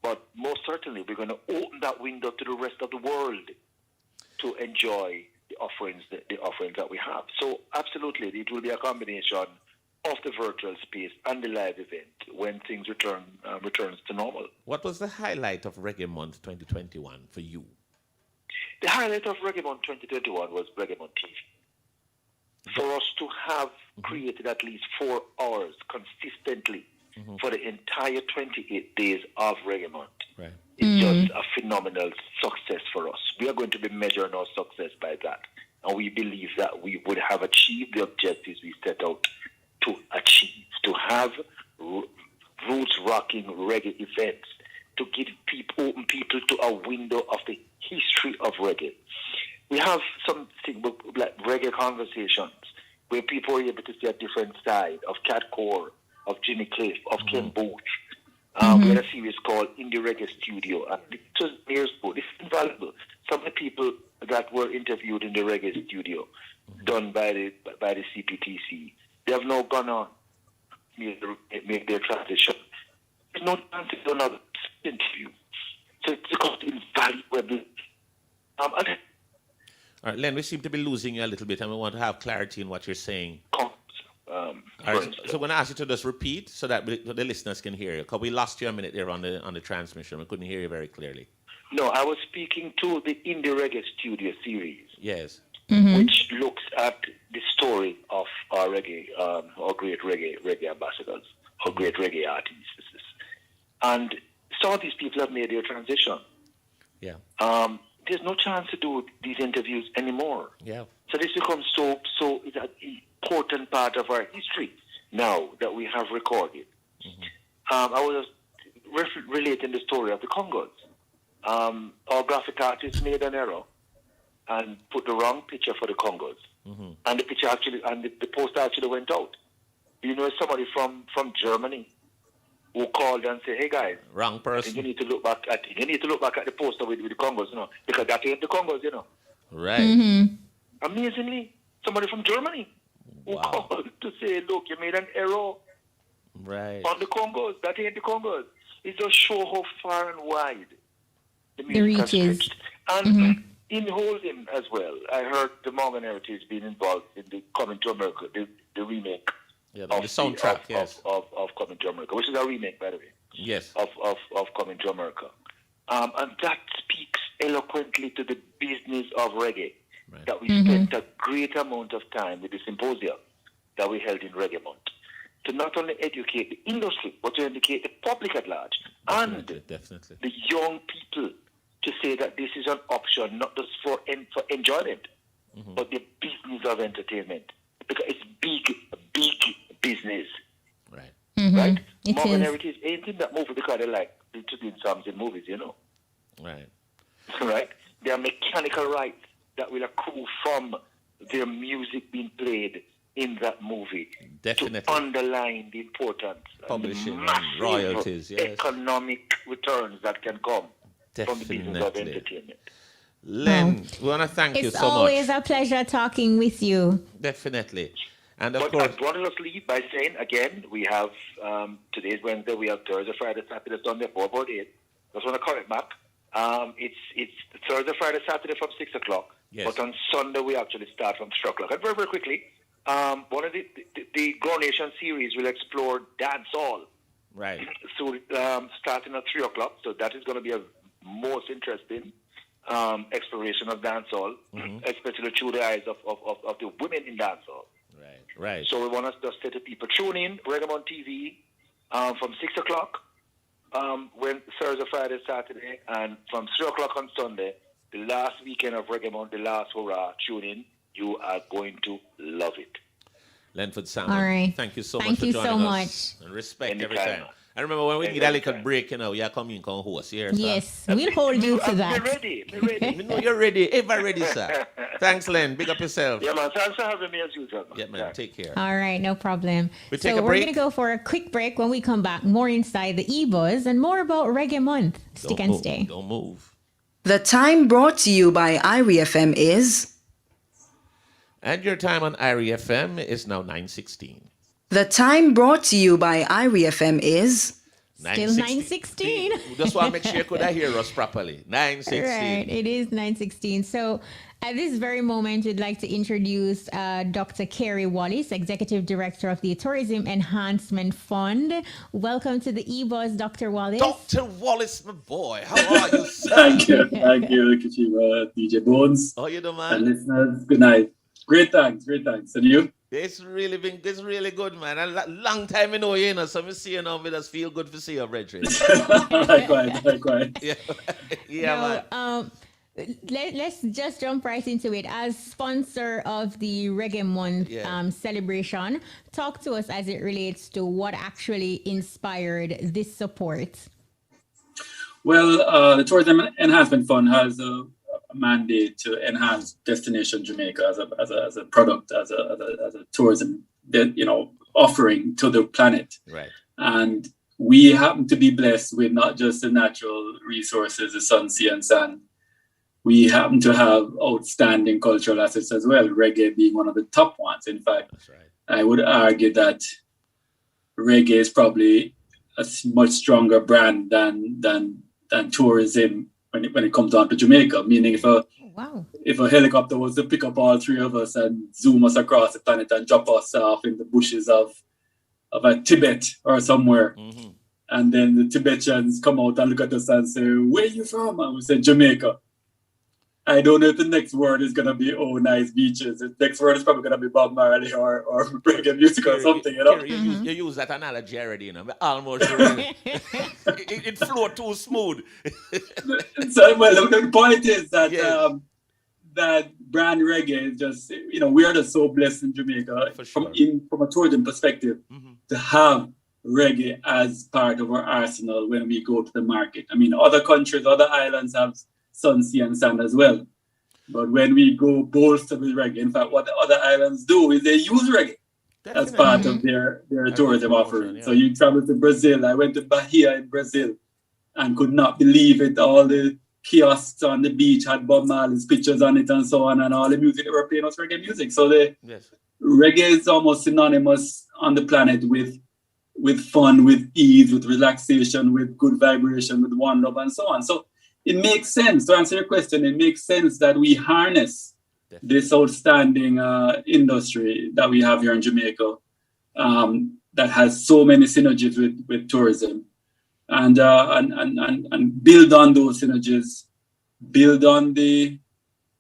But most certainly, we're going to open that window to the rest of the world to enjoy the offerings that we have. So absolutely, it will be a combination of the virtual space and the live event when things returns to normal.
What was the highlight of Reggae Month 2021 for you?
The highlight of Reggae Month 2021 was Reggae Month TV. For us to have created at least 4 hours consistently for the entire 28 days of Reggae Month is just a phenomenal success for us. We are going to be measuring our success by that. And we believe that we would have achieved the objectives we set out to achieve, to have roots-rocking reggae events, to give open people to a window of the history of reggae. We have something like reggae conversations where people are able to see a different side of Cat Core, of Jimmy Cliff, of Ken Booth. We had a series called Indie Reggae Studio, and it was years ago. This is invaluable. Some of the people that were interviewed in the Reggae Studio, done by the CPTC, they have now gone on, made their transition. There's no time to do another interview. So it's invaluable.
All right, Len, we seem to be losing you a little bit, and we want to have clarity in what you're saying. All right, so I'm going to ask you to just repeat so that the listeners can hear you. Because we lost you a minute there on the transmission. We couldn't hear you very clearly.
No, I was speaking to the Indie Reggae Studio series.
Yes.
Which looks at the story of our reggae, our great reggae ambassadors, our great reggae artists. And some of these people have made their transition.
Yeah.
There's no chance to do these interviews anymore.
Yeah.
So this becomes so it's an important part of our history now that we have recorded. I was relating the story of the Congos. Our graphic artist made an error and put the wrong picture for the Congos. And the picture actually, and the poster actually went out. You know, somebody from Germany who called and said, "Hey guys,
wrong person.
I think you need to look back at the poster with the Congos, you know, because that ain't the Congos, you know."
Right.
Amazingly, somebody from Germany who called to say, "Look, you made an error on the Congos. That ain't the Congos." It just show how far and wide the music has stretched. And in Holding as well, I heard the Morgan Heritage being involved in the Coming to America, the remake.
Yeah, the soundtrack,
of Coming to America, which is a remake, by the way.
Yes.
Of Coming to America. And that speaks eloquently to the business of reggae. Right. That we spent a great amount of time with the symposium that we held in Reggae Month to not only educate the industry, but to educate the public at large and the young people to say that this is an option, not just for enjoyment, but the business of entertainment. Because it's big business.
Right.
Right? Morgan Heritage ain't in that movie because they like to do songs in movies, you know.
Right.
Right? There are mechanical rights that will accrue from their music being played in that movie.
Definitely.
To underline the importance
publishing
and
and royalties,
economic returns that can come from the business of entertainment.
Len, we want to thank you so much.
It's always a pleasure talking with you.
Definitely. And of
but
course,
I want to just leave by saying, again, we have, today's Wednesday, we have Thursday, Friday, Saturday, Sunday, 4 days. Just want to correct back. It's Thursday, Friday, Saturday from 6 o'clock.
Yes.
But on Sunday, we actually start from 3 o'clock. And very, very quickly, one of the Grow Nation series will explore dancehall.
Right.
So starting at 3 o'clock. So that is going to be a most interesting exploration of dancehall, especially through the eyes of the women in dancehall.
Right.
So we want to just say to people, tune in, Reggae Month TV, from 6 o'clock, when Thursday, Friday, Saturday, and from 3 o'clock on Sunday, the last weekend of Reggae Month, the last hurrah, tune in. You are going to love it.
Lenford Salmon,
all right.
Thank you so much for joining us. And respect every time. I remember when we need a little break, you know, you come in, come host here.
Yes, we'll hold you to that.
Be ready.
We know you're ready, ever ready, sir. Thanks, Len. Big up yourself.
Yeah, man. Thanks for having me as usual, man.
Yeah, man. Take care.
All right, no problem.
We're
going to go for a quick break. When we come back, more inside the EBUZZ and more about Reggae Month. Stick and stay.
Don't move.
The time brought to you by Irie FM is...
And your time on Irie FM is now 9:16.
The time brought to you by Irie FM is...
Still 9:16.
Just want to make sure you could hear us properly. 9:16.
Right, it is 9:16. So at this very moment, we'd like to introduce Dr. Kerry Wallace, Executive Director of the Tourism Enhancement Fund. Welcome to the EBUZZ, Dr. Wallace.
Dr. Wallace, my boy. How are you, sir?
Thank you. Look at you, DJ Bones.
How you doing, man?
And listeners, good night. Great thanks. And you?
It's really good, man. A long time you know, so I see you now, we just feel good to see you, brethren.
Likewise.
Yeah,
man. Let's just jump right into it. As sponsor of the Reggae Month celebration, talk to us as it relates to what actually inspired this support.
Well, the Tourism Enhancement Fund has a mandate to enhance Destination Jamaica as a product, as a tourism, offering to the planet.
Right.
And we happen to be blessed with not just the natural resources, the sun, sea, and sand. We happen to have outstanding cultural assets as well, reggae being one of the top ones. In fact,
that's right.
I would argue that reggae is probably a much stronger brand than tourism when it comes down to Jamaica. Meaning if a helicopter was to pick up all three of us and zoom us across the planet and drop us off in the bushes of Tibet or somewhere. And then the Tibetans come out and look at us and say, where you from? And we say, Jamaica. I don't know if the next word is going to be, oh, nice beaches. The next word is probably going to be Bob Marley or reggae music or something, you know?
You use that analogy already, you know. Almost. it flowed too smooth.
So, well, the point is that that brand reggae is just, you know, we are just so blessed in Jamaica from a tourism perspective to have reggae as part of our arsenal when we go to the market. I mean, other countries, other islands have sun, sea, and sand as well. But when we go bolster with reggae, in fact, what the other islands do is they use reggae as part of their tourism offering. Yeah. So you travel to Brazil. I went to Bahia in Brazil and could not believe it. All the kiosks on the beach had Bob Marley's pictures on it and so on, and all the music they were playing was reggae music. So the reggae is almost synonymous on the planet with fun, with ease, with relaxation, with good vibration, with one love, and so on. So it makes sense, to answer your question, it makes sense that we harness this outstanding industry that we have here in Jamaica that has so many synergies with tourism, and build on those synergies, build on the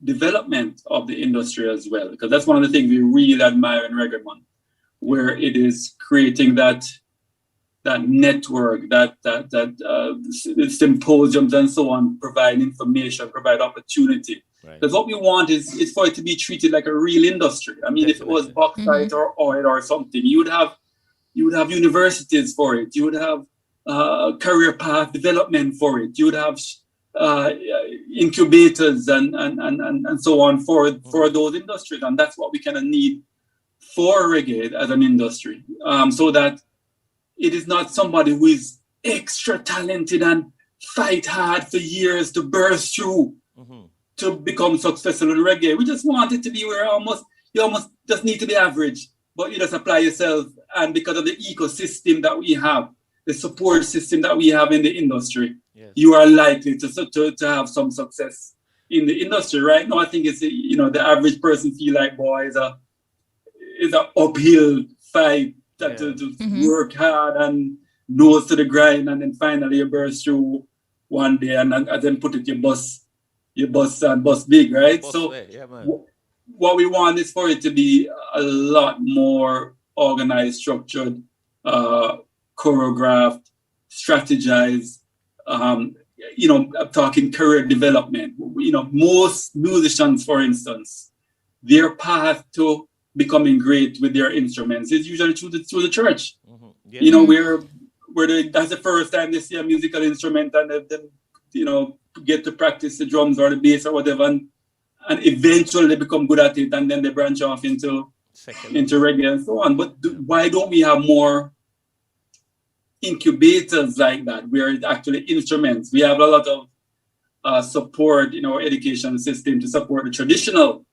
development of the industry as well, because that's one of the things we really admire in Reggae Month, where it is creating that network, that symposiums and so on, provide information, provide opportunity. Because what we want is for it to be treated like a real industry. I mean, if it was bauxite or oil or something, you would have universities for it. You would have career path development for it. You would have incubators and so on for those industries. And that's what we kind of need for reggae as an industry, so that it is not somebody who is extra talented and fight hard for years to burst through to become successful in reggae. We just want it to be where you almost just need to be average, but you just apply yourself. And because of the ecosystem that we have, the support system that we have in the industry, you are likely to have some success in the industry. Right now, I think it's, you know, the average person feel like, boy, is an uphill fight to work hard and nose to the grind, and then finally you burst through one day and then put it, you bust big, right? What we want is for it to be a lot more organized, structured, choreographed, strategized. You know, I'm talking career development. You know, most musicians, for instance, their path to becoming great with their instruments is usually through the church. You know, where that's the first time they see a musical instrument, and they you know, get to practice the drums or the bass or whatever, and eventually they become good at it, and then they branch off into reggae and so on. But why don't we have more incubators like that, where it's actually instruments? We have a lot of support in our education system to support the traditional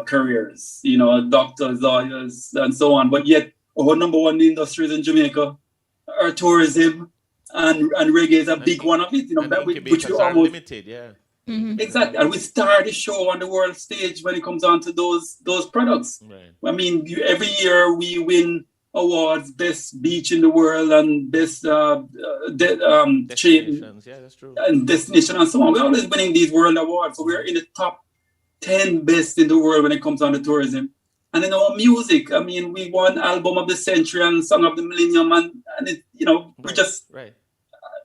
careers, you know, doctors, lawyers, and so on. But yet, our number one industries in Jamaica are tourism, and reggae is a big one of it. You know, that which we almost
limited,
exactly. And we start the show on the world stage when it comes on to those products. I mean, every year we win awards, best beach in the world and best
destinations. Yeah, that's true.
And destination and so on. We're always winning these world awards, so we're in the top 10 best in the world when it comes on to tourism. And in our music, I mean, we won Album of the Century and Song of the Millennium, and it, you know,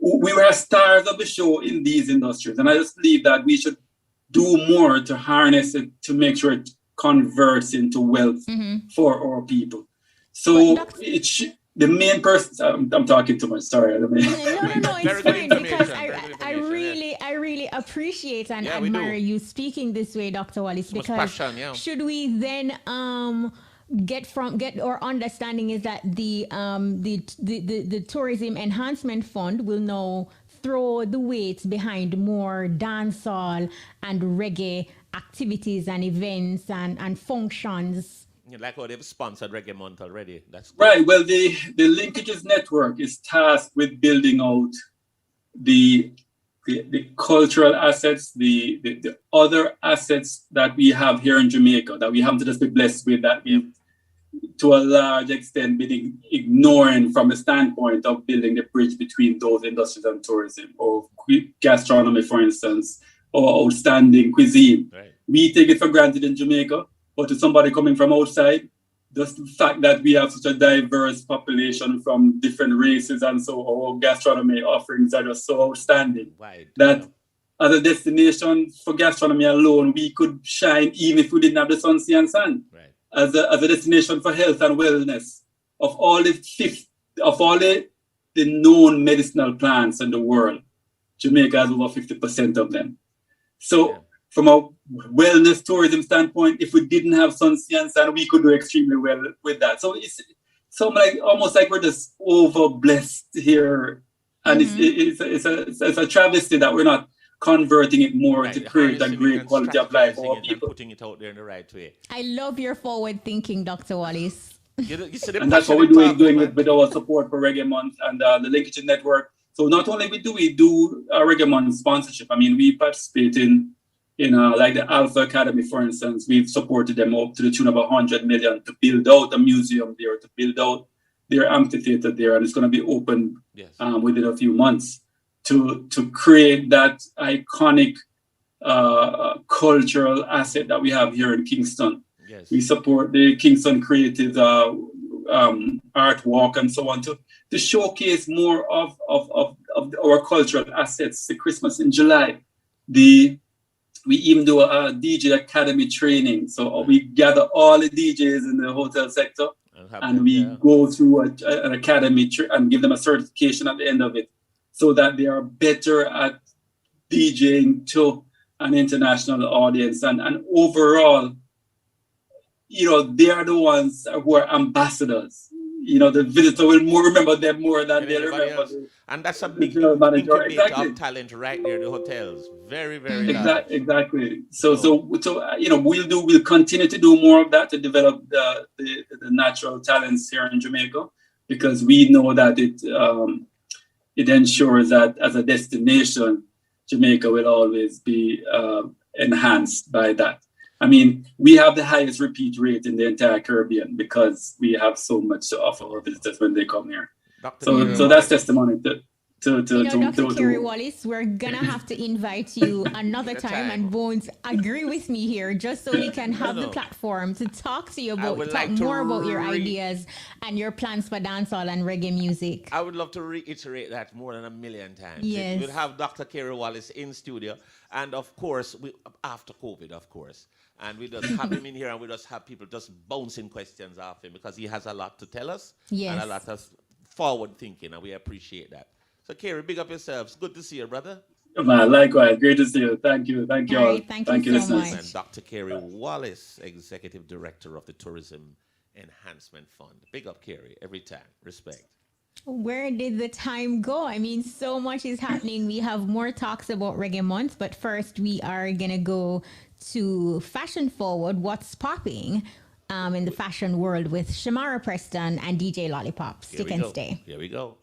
we were stars of the show in these industries. And I just believe that we should do more to harness it, to make sure it converts into wealth for our people. So the main person, I'm talking too much, sorry.
No, it's fine, because I really appreciate and admire you speaking this way, Dr. Wallace, because should we then get our understanding is that the Tourism Enhancement Fund will now throw the weight behind more dancehall and reggae activities and events and functions.
Like how they've sponsored Reggae Month already. That's good.
Right. Well, the Linkages Network is tasked with building out the cultural assets, the other assets that we have here in Jamaica, that we happen to just be blessed with, that to a large extent, been ignoring from a standpoint of building the bridge between those industries and tourism, or gastronomy, for instance, or outstanding cuisine.
Right.
We take it for granted in Jamaica, but to somebody coming from outside, just the fact that we have such a diverse population from different races and so our gastronomy offerings are just so outstanding that as a destination for gastronomy alone, we could shine even if we didn't have the sun, sea, and sand.
Right.
As a destination for health and wellness, of all the known medicinal plants in the world, Jamaica has over 50% of them. So from a wellness tourism standpoint, if we didn't have sun, sea, and sand, we could do extremely well with that. So it's almost like we're just over blessed here, and it's a travesty that we're not converting it more to create a great quality of life for people.
Putting it out there in the right way.
I love your forward thinking, Dr. Wallace.
And that's what we're doing with our support for Reggae Month and the Linkages Network. So not only do we do a Reggae Month sponsorship, I mean, we participate in like the Alpha Academy, for instance. We've supported them up to the tune of 100 million to build out a museum there, to build out their amphitheater there, and it's going to be open within a few months to create that iconic cultural asset that we have here in Kingston. Yes. We support the Kingston Creative Art Walk and so on to showcase more of our cultural assets. The Christmas in July, we even do a DJ Academy training. So we gather all the DJs in the hotel sector and we go through an academy and give them a certification at the end of it, so that they are better at DJing to an international audience. And overall, they are the ones who are ambassadors. The visitor will remember them more than they remember.
And that's a big incubator of talent right there, the hotels. Very, very large.
Exactly. So we'll continue to do more of that to develop the natural talents here in Jamaica, because we know that it ensures that as a destination, Jamaica will always be enhanced by that. I mean, we have the highest repeat rate in the entire Caribbean because we have so much to offer our visitors when they come here. So that's testimony to
Dr. Kerry Wallace, we're gonna have to invite you another time and Bones agree with me here, just so we can have the platform to talk to you about more about your ideas and your plans for dancehall and reggae music.
I would love to reiterate that more than 1,000,000 times.
Yes.
We'll have Dr. Kerry Wallace in studio, and of course, after COVID, of course. And we just have him in here, and we just have people just bouncing questions off him, because he has a lot to tell us and a lot of forward thinking, and we appreciate that. So, Kerry, big up yourselves. Good to see you, brother.
Man, likewise. Great to see you. Thank you. Thank you all.
Right, thank you so much.
And Dr. Kerry Wallace, Executive Director of the Tourism Enhancement Fund. Big up, Kerry, every time. Respect.
Where did the time go? I mean, so much is happening. We have more talks about Reggae Month, but first we are going to go to Fashion Forward, What's Popping in the fashion world with Shamara Preston and DJ Lollipop. Stick and stay.
Here we go.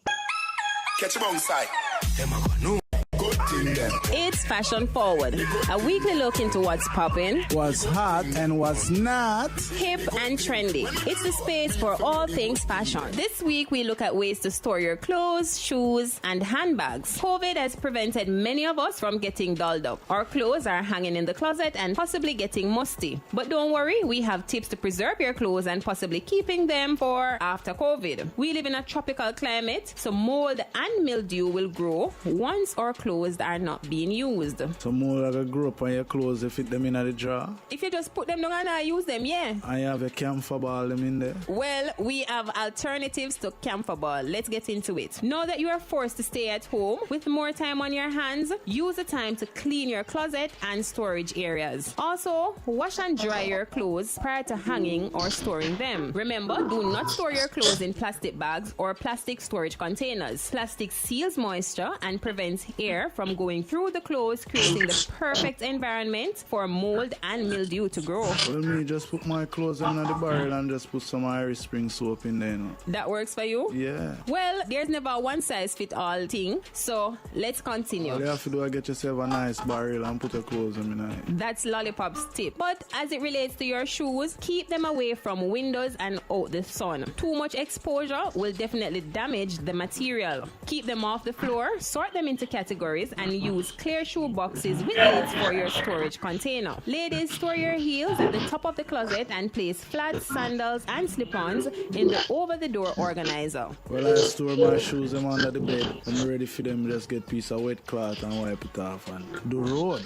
Catch them outside.
It's Fashion Forward, a weekly look into what's popping,
what's hot and what's not,
hip and trendy. It's the space for all things fashion. This week we look at ways to store your clothes, shoes, and handbags. COVID has prevented many of us from getting dolled up. Our clothes are hanging in the closet and possibly getting musty. But don't worry, we have tips to preserve your clothes and possibly keeping them for after COVID. We live in a tropical climate, so mold and mildew will grow once our clothes are not being used.
So more like a grow up on your clothes, you fit them in the drawer?
If you just put them down and I use them, yeah.
I have a camphor ball them in there.
Well, we have alternatives to camphor ball. Let's get into it. Now that you are forced to stay at home with more time on your hands, use the time to clean your closet and storage areas. Also, wash and dry your clothes prior to hanging or storing them. Remember, do not store your clothes in plastic bags or plastic storage containers. Plastic seals moisture and prevents air from from going through the clothes, creating the perfect environment for mold and mildew to grow.
Well, me just put my clothes in the barrel and just put some Irish Spring soap in there, you know.
That works for you?
Yeah.
Well, there's never a one-size-fit-all thing, so let's continue.
All you have to do is get yourself a nice barrel and put your clothes in there.
That's Lollipop's tip. But as it relates to your shoes, keep them away from windows and out the sun. Too much exposure will definitely damage the material. Keep them off the floor, sort them into categories, and use clear shoe boxes with lids for your storage container. Ladies, store your heels at the top of the closet and place flats, sandals, and slip-ons in the over-the-door organizer.
Well, I store my shoes them under the bed. I'm ready for them. Just get a piece of wet cloth and wipe it off and do road.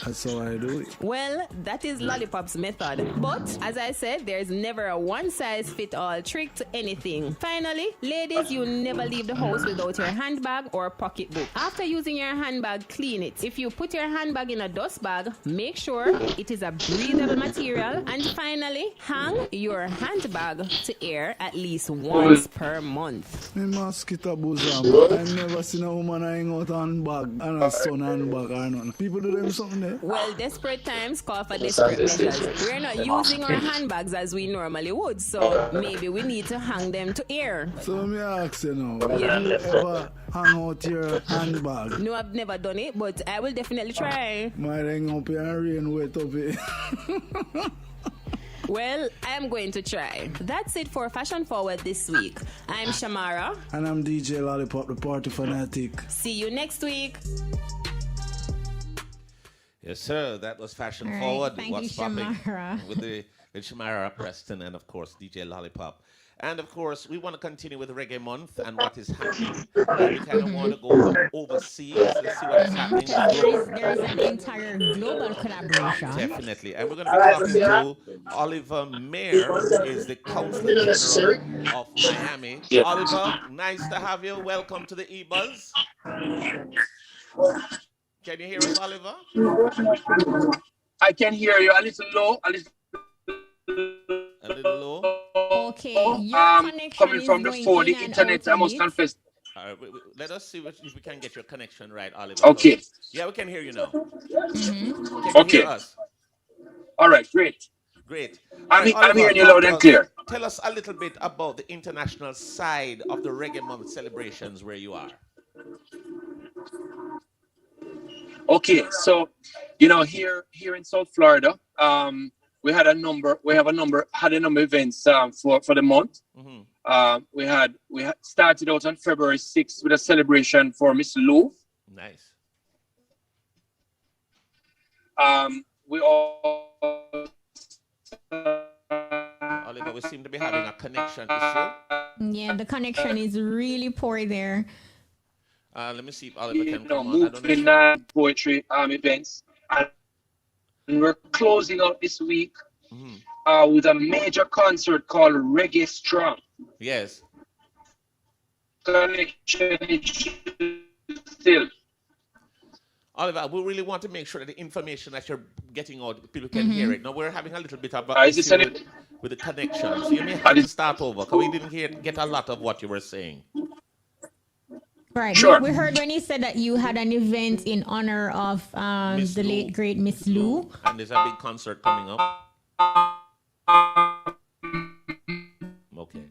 That's how I do it.
Well, that is Lollipop's method. But, as I said, there's never a one-size-fit-all trick to anything. Finally, ladies, you never leave the house without your handbag or pocketbook. After using your handbag, clean it. If you put your handbag in a dust bag, make sure it is a breathable material. And finally, hang your handbag to air at least once per month.
Me mosquito bosom. I never seen a woman hang out handbag and a son handbag or nothing. People do them something there.
Well, desperate times call for desperate measures. We're not using our handbags as we normally would, so maybe we need to hang them to air.
So me ask you now, have you ever hang out your handbag?
No, I've never done it, but I will definitely try.
Might hang up here and rain wet up here.
Well, I'm going to try. That's it for Fashion Forward this week. I'm Shamara.
And I'm DJ Lollipop, the party fanatic.
See you next week.
Yes, sir. That was Fashion
All right,
Forward.
thank
What's
you,
popping
Shamara.
with Shamara Preston and, of course, DJ Lollipop. And, of course, we want to continue with Reggae Month and what is happening. We kind of want to go overseas. Let's see what is happening.
There is an entire global collaboration.
Definitely. And we're going to be talking to Oliver Mayer, is the Council General of Miami. Oliver, nice to have you. Welcome to the EBUZZ. Can you hear us, Oliver?
I can hear you a little low, a
little low.
Okay, your connection
coming
is
from the
going
phone,
in
the
and
internet,
out
I must
of it.
confess.
All right, let us see if we can get your connection right, Oliver.
Okay.
Yeah, we can hear you now.
Mm-hmm.
Can you
Okay.
hear us?
All right, great.
Great.
I'm
Oliver,
hearing you loud and clear.
Tell us a little bit about the international side of the Reggae Month celebrations where you are.
Okay, so here in South Florida, we had a number of events for the month.
Mm-hmm.
We had started out on February 6th with a celebration for Miss Lou.
Nice.
We all
Oliver, we seem to be having a connection issue.
Yeah, the connection is really poor there.
Let me see if Oliver can come on. I don't
moving
know.
poetry events, and we're closing out this week with a major concert called Reggae Strong.
Yes.
Connection is still.
Oliver, we really want to make sure that the information that you're getting out, people can hear it. Now, we're having a little bit of
Is this
issue with the connection. So you may have to start over because we didn't get a lot of what you were saying.
Right.
Sure.
We heard when you said that you had an event in honor of the late great Miss Lou.
And there's a big concert coming up. Okay.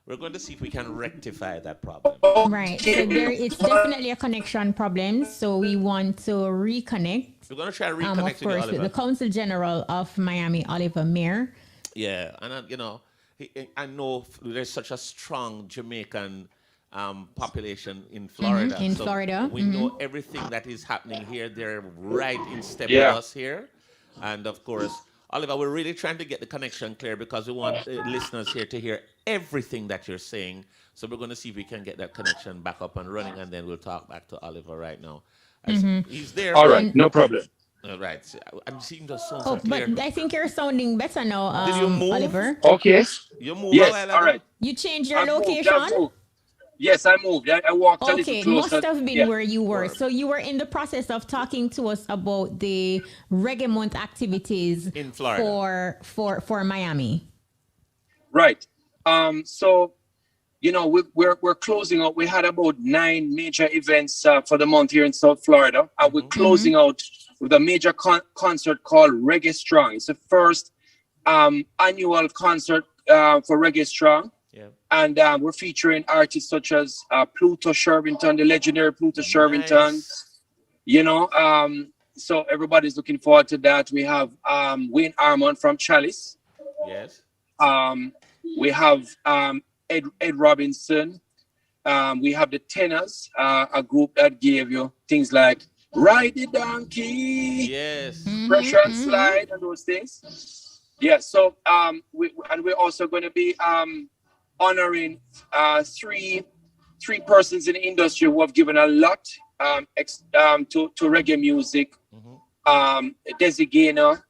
We're going to see if we can rectify that problem.
Right. So it's definitely a connection problem. So we want to reconnect.
We're going to try to reconnect
of
with
course,
Oliver.
with the Council General of Miami, Oliver Mayer.
Yeah, and I know there's such a strong Jamaican population in Florida.
In Florida.
We know everything that is happening here. They're right in step
Yeah.
with us here. And of course, Oliver, we're really trying to get the connection clear because we want listeners here to hear everything that you're saying. So we're going to see if we can get that connection back up and running, and then we'll talk back to Oliver right now. He's there.
All right, no problem.
All right. I'm seeing the sound
Oh,
clear.
but I think you're sounding better now,
Did you move?
Oliver.
Okay.
You move
Yes,
a while
all
ago?
right.
You changed your
I moved,
location?
I moved. Yes, I moved. I walked a
Okay,
little closer.
must have been where you were. So you were in the process of talking to us about the Reggae Month activities
in Florida
for Miami.
Right. So we're closing out. We had about 9 major events for the month here in South Florida. And we're closing out with a major concert called Reggae Strong. It's the first annual concert for Reggae Strong. Yeah. And we're featuring artists such as Pluto Shervington, the legendary Pluto Shervington. So everybody's looking forward to that. We have Wayne Armand from Chalice.
Yes.
We have Ed Robinson. We have the Tenors, a group that gave you things like Ride the Donkey,
yes,
Pressure and Slide, and those things. Yeah, so we're also going to be honoring three persons in the industry who have given a lot to reggae music. Desi Gaynor,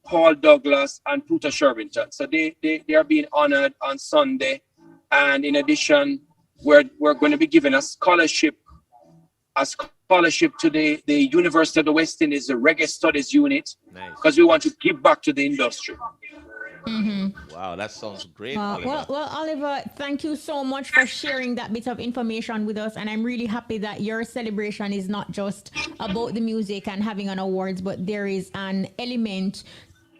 Paul Douglas, and Pluto Shervington. So they are being honored on Sunday. And in addition, we're going to be giving a scholarship to the University of the West Indies, the Reggae Studies Unit, because we want to give back to the industry.
Wow, that sounds great,
Oliver. Well, Oliver, thank you so much for sharing that bit of information with us. And I'm really happy that your celebration is not just about the music and having an awards, but there is an element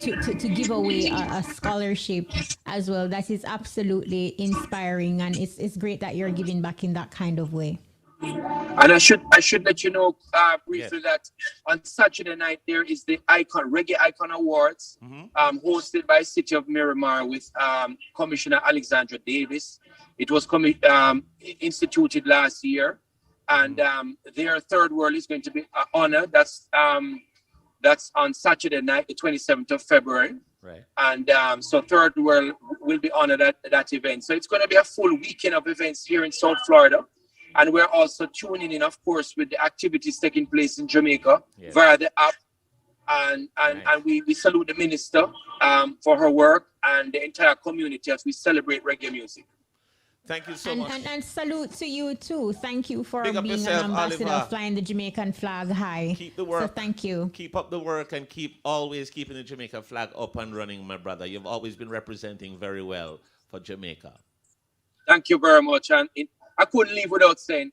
to give away a scholarship as well. That is absolutely inspiring, and it's great that you're giving back in that kind of way.
And I should let you know briefly that on Saturday night there is the Reggae Icon Awards, hosted by City of Miramar with Commissioner Alexandra Davis. It was instituted last year, and their Third World is going to be honored. That's on Saturday night, the 27th of February.
Right.
And so Third World will be honored at that event. So it's going to be a full weekend of events here in South Florida. And we're also tuning in, of course, with the activities taking place in Jamaica via the app. And we salute the minister for her work and the entire community as we celebrate reggae music.
Thank you so much.
And salute to you too. Thank you for
Big
being
yourself,
an ambassador,
Oliver.
flying the Jamaican flag high.
Keep the work.
So thank you.
Keep up the work and always keeping the Jamaica flag up and running, my brother. You've always been representing very well for Jamaica.
Thank you very much. And I couldn't leave without saying,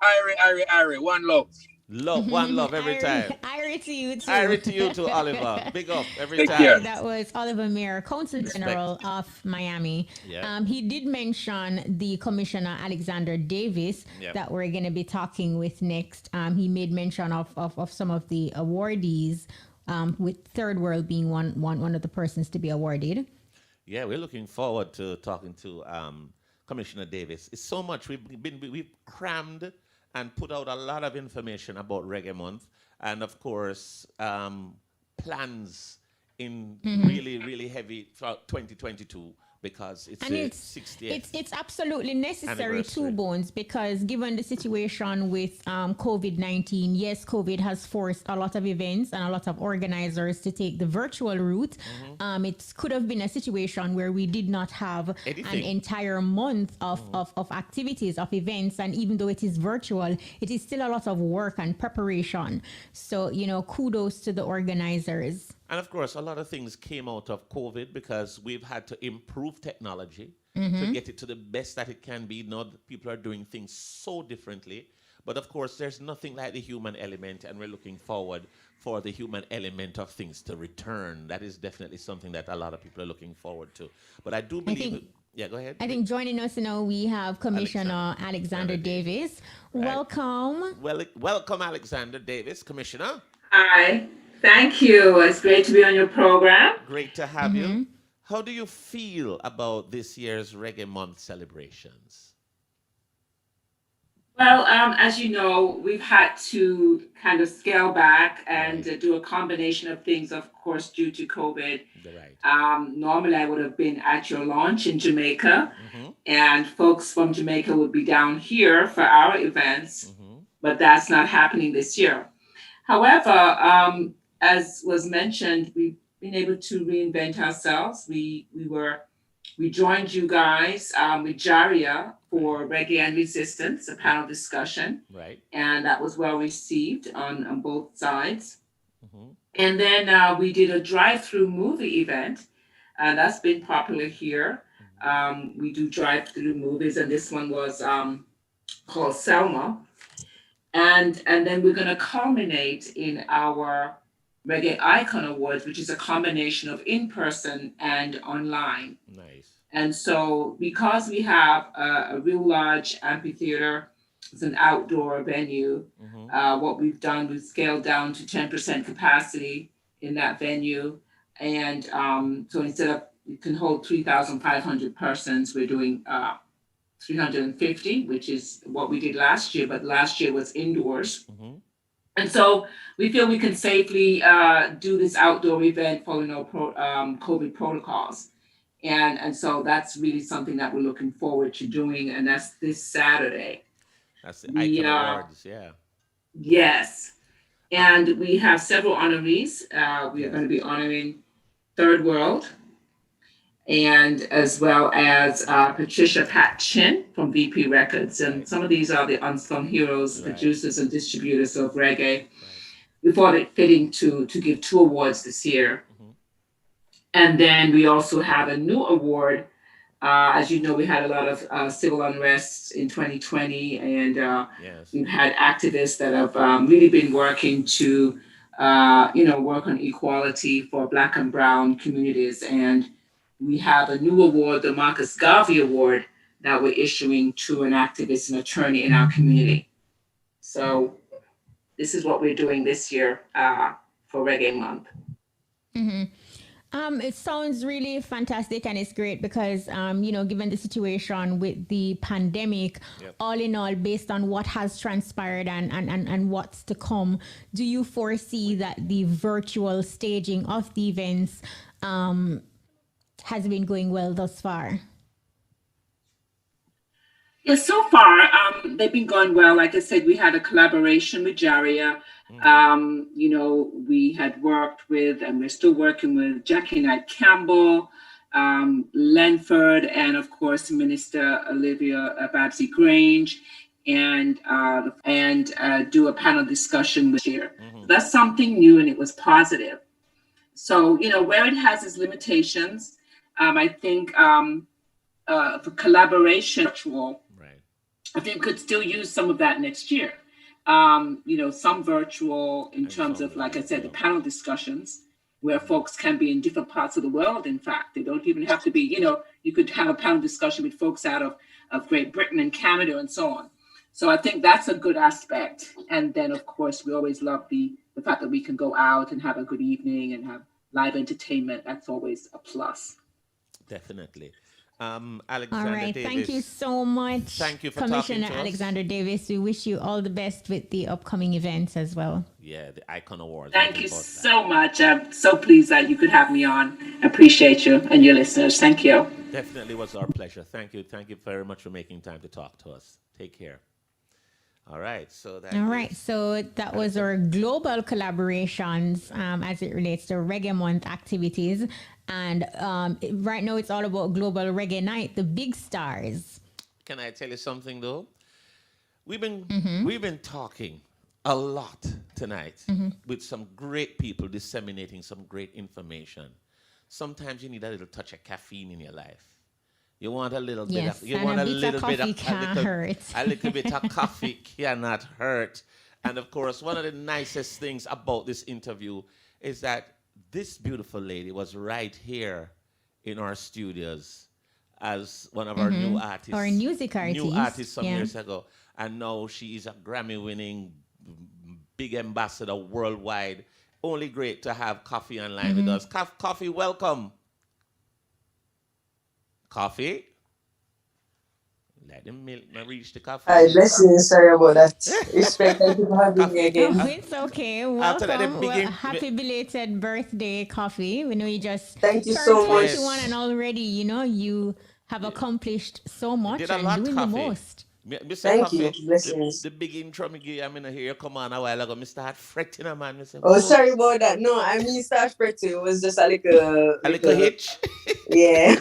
Irie, one love.
One love every time.
Irie to you too.
Irie to you too, Oliver. Big up every
Take
time.
care.
That was Oliver Mayer, Consul General of Miami.
Yeah.
He did mention the Commissioner Alexander Davis that we're going to be talking with next. He made mention of some of the awardees, with Third World being one of the persons to be awarded.
Yeah, we're looking forward to talking to Commissioner Davis. It's so much we've crammed and put out a lot of information about Reggae Month, and of course plans in really, really heavy throughout 2022 because it's the 60th.
It's absolutely necessary too, Bones, because given the situation with COVID-19, yes, COVID has forced a lot of events and a lot of organizers to take the virtual route. It could have been a situation where we did not have an entire month of activities, of events, and even though it is virtual, it is still a lot of work and preparation. So, kudos to the organizers.
And of course, a lot of things came out of COVID because we've had to improve technology to get it to the best that it can be. Now people are doing things so differently. But of course, there's nothing like the human element, and we're looking forward for the human element of things to return. That is definitely something that a lot of people are looking forward to. But I do believe... Yeah, go ahead.
I think joining us now, we have Commissioner Alexander Davis. Right. Welcome.
Welcome, Alexander Davis, Commissioner.
Hi. Thank you. It's great to be on your program.
Great to have you. How do you feel about this year's Reggae Month celebrations?
Well, as you know, we've had to kind of scale back and do a combination of things, of course, due to COVID. Normally, I would have been at your launch in Jamaica, and folks from Jamaica would be down here for our events, but that's not happening this year. However, as was mentioned, we've been able to reinvent ourselves. We joined you guys with Jaria for Reggae and Resistance, a panel discussion.
Right.
And that was well received on both sides. And then we did a drive-through movie event. That's been popular here. We do drive-through movies, and this one was called Selma. And then we're going to culminate in our Reggae Icon Awards, which is a combination of in-person and online.
Nice.
And so because we have a real large amphitheater, it's an outdoor venue, what we've done, we've scaled down to 10% capacity in that venue. And so instead of, you can hold 3,500 persons, we're doing 350, which is what we did last year, but last year was indoors. And so we feel we can safely do this outdoor event following our COVID protocols. And so that's really something that we're looking forward to doing, and that's this Saturday.
That's the Icon Awards, yeah.
Yes. And we have several honorees. We are going to be honoring Third World, and as well as Patricia Pat Chin from VP Records. And some of these are the unsung heroes, producers and distributors of reggae. We thought it fitting to give 2 awards this year. And then we also have a new award. As you know, we had a lot of civil unrest in 2020, and we've had activists that have really been working to, work on equality for Black and Brown communities. And we have a new award, the Marcus Garvey Award, that we're issuing to an activist and attorney in our community. So this is what we're doing this year for Reggae Month.
It sounds really fantastic, and it's great because, given the situation with the pandemic, all in all, based on what has transpired and what's to come, do you foresee that the virtual staging of the events has been going well thus far?
Yeah, so far, they've been going well. Like I said, we had a collaboration with Jaria. We had worked with, and we're still working with Jackie Knight Campbell, Lenford, and of course, Minister Olivia Babsy Grange, and do a panel discussion this year. That's something new, and it was positive. So, where it has its limitations, I think for collaboration, virtual, I think we could still use some of that next year. Some virtual in terms of, like I said, the panel discussions where folks can be in different parts of the world. In fact, they don't even have to be, you could have a panel discussion with folks out of Great Britain and Canada and so on. So I think that's a good aspect. And then, of course, we always love the fact that we can go out and have a good evening and have live entertainment. That's always a plus.
Definitely. Alexander
all right,
Davis.
thank you so much.
Thank you for
Commissioner
talking to
Alexander Davis. We wish you all the best with the upcoming events as well.
Yeah, the Icon Awards.
Thank you so much. I'm so pleased that you could have me on. I appreciate you and your listeners. Thank you.
Definitely was our pleasure. Thank you. Thank you very much for making time to talk to us. Take care. All right. So that was our global collaborations as it relates to Reggae Month activities. And right now it's all about Global Reggae Night, the big stars. Can I tell you something though? We've been talking a lot tonight with some great people disseminating some great information. Sometimes you need a little touch of caffeine in your life. You want a little bit of a little bit of coffee cannot hurt. And of course, one of the nicest things about this interview is that this beautiful lady was right here in our studios as one of our new artists.
Or music artist.
New artist some years ago. And now she is a Grammy-winning big ambassador worldwide. Only great to have Koffee online with us. Koffee, welcome. Koffee? Let him reach the coffee.
Hi, blessings. Sorry about that. Respect, thank you for having me again.
Oh, it's okay. Welcome. Happy belated birthday, Koffee. We know you just
thank you so much.
21 and already, you have accomplished so much and doing the most.
Thank you. Blessings.
The big intro me give, I hear you come on a while ago. I start fretting, man.
Sorry about that. No, I mean start fretting. It was just a little
hitch.
Yeah.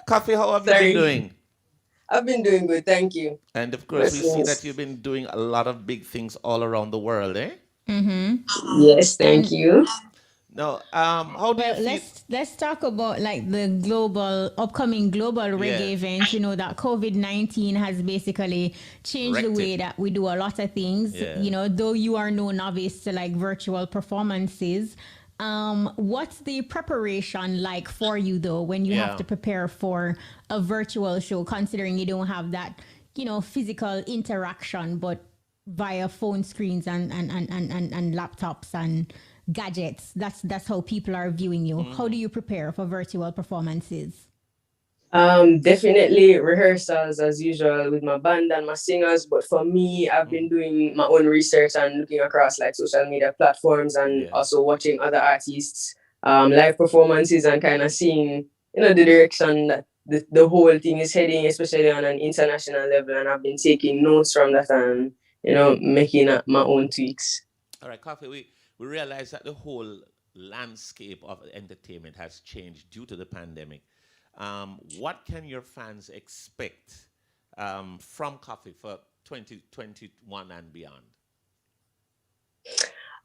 Koffee, how have you been doing?
I've been doing good, thank you.
And of course, we see that you've been doing a lot of big things all around the world, eh?
Yes, thank you.
No, how do you feel?
Let's talk about like the upcoming global reggae event. You know that COVID-19 has basically changed the way that we do a lot of things.
Yeah.
You know, though you are no novice to like virtual performances. What's the preparation like for you though when you have to prepare for a virtual show, considering you don't have that, you know, physical interaction, but via phone screens and laptops and gadgets? That's how people are viewing you. How do you prepare for virtual performances?
Definitely rehearsals as usual with my band and my singers. But for me, I've been doing my own research and looking across like social media platforms and also watching other artists live performances and kind of seeing, you know, the direction that the whole thing is heading, especially on an international level. And I've been taking notes from that and, you know, making my own tweaks.
All right, Koffee, we realize that the whole landscape of entertainment has changed due to the pandemic. What can your fans expect from Koffee for 2021 and beyond?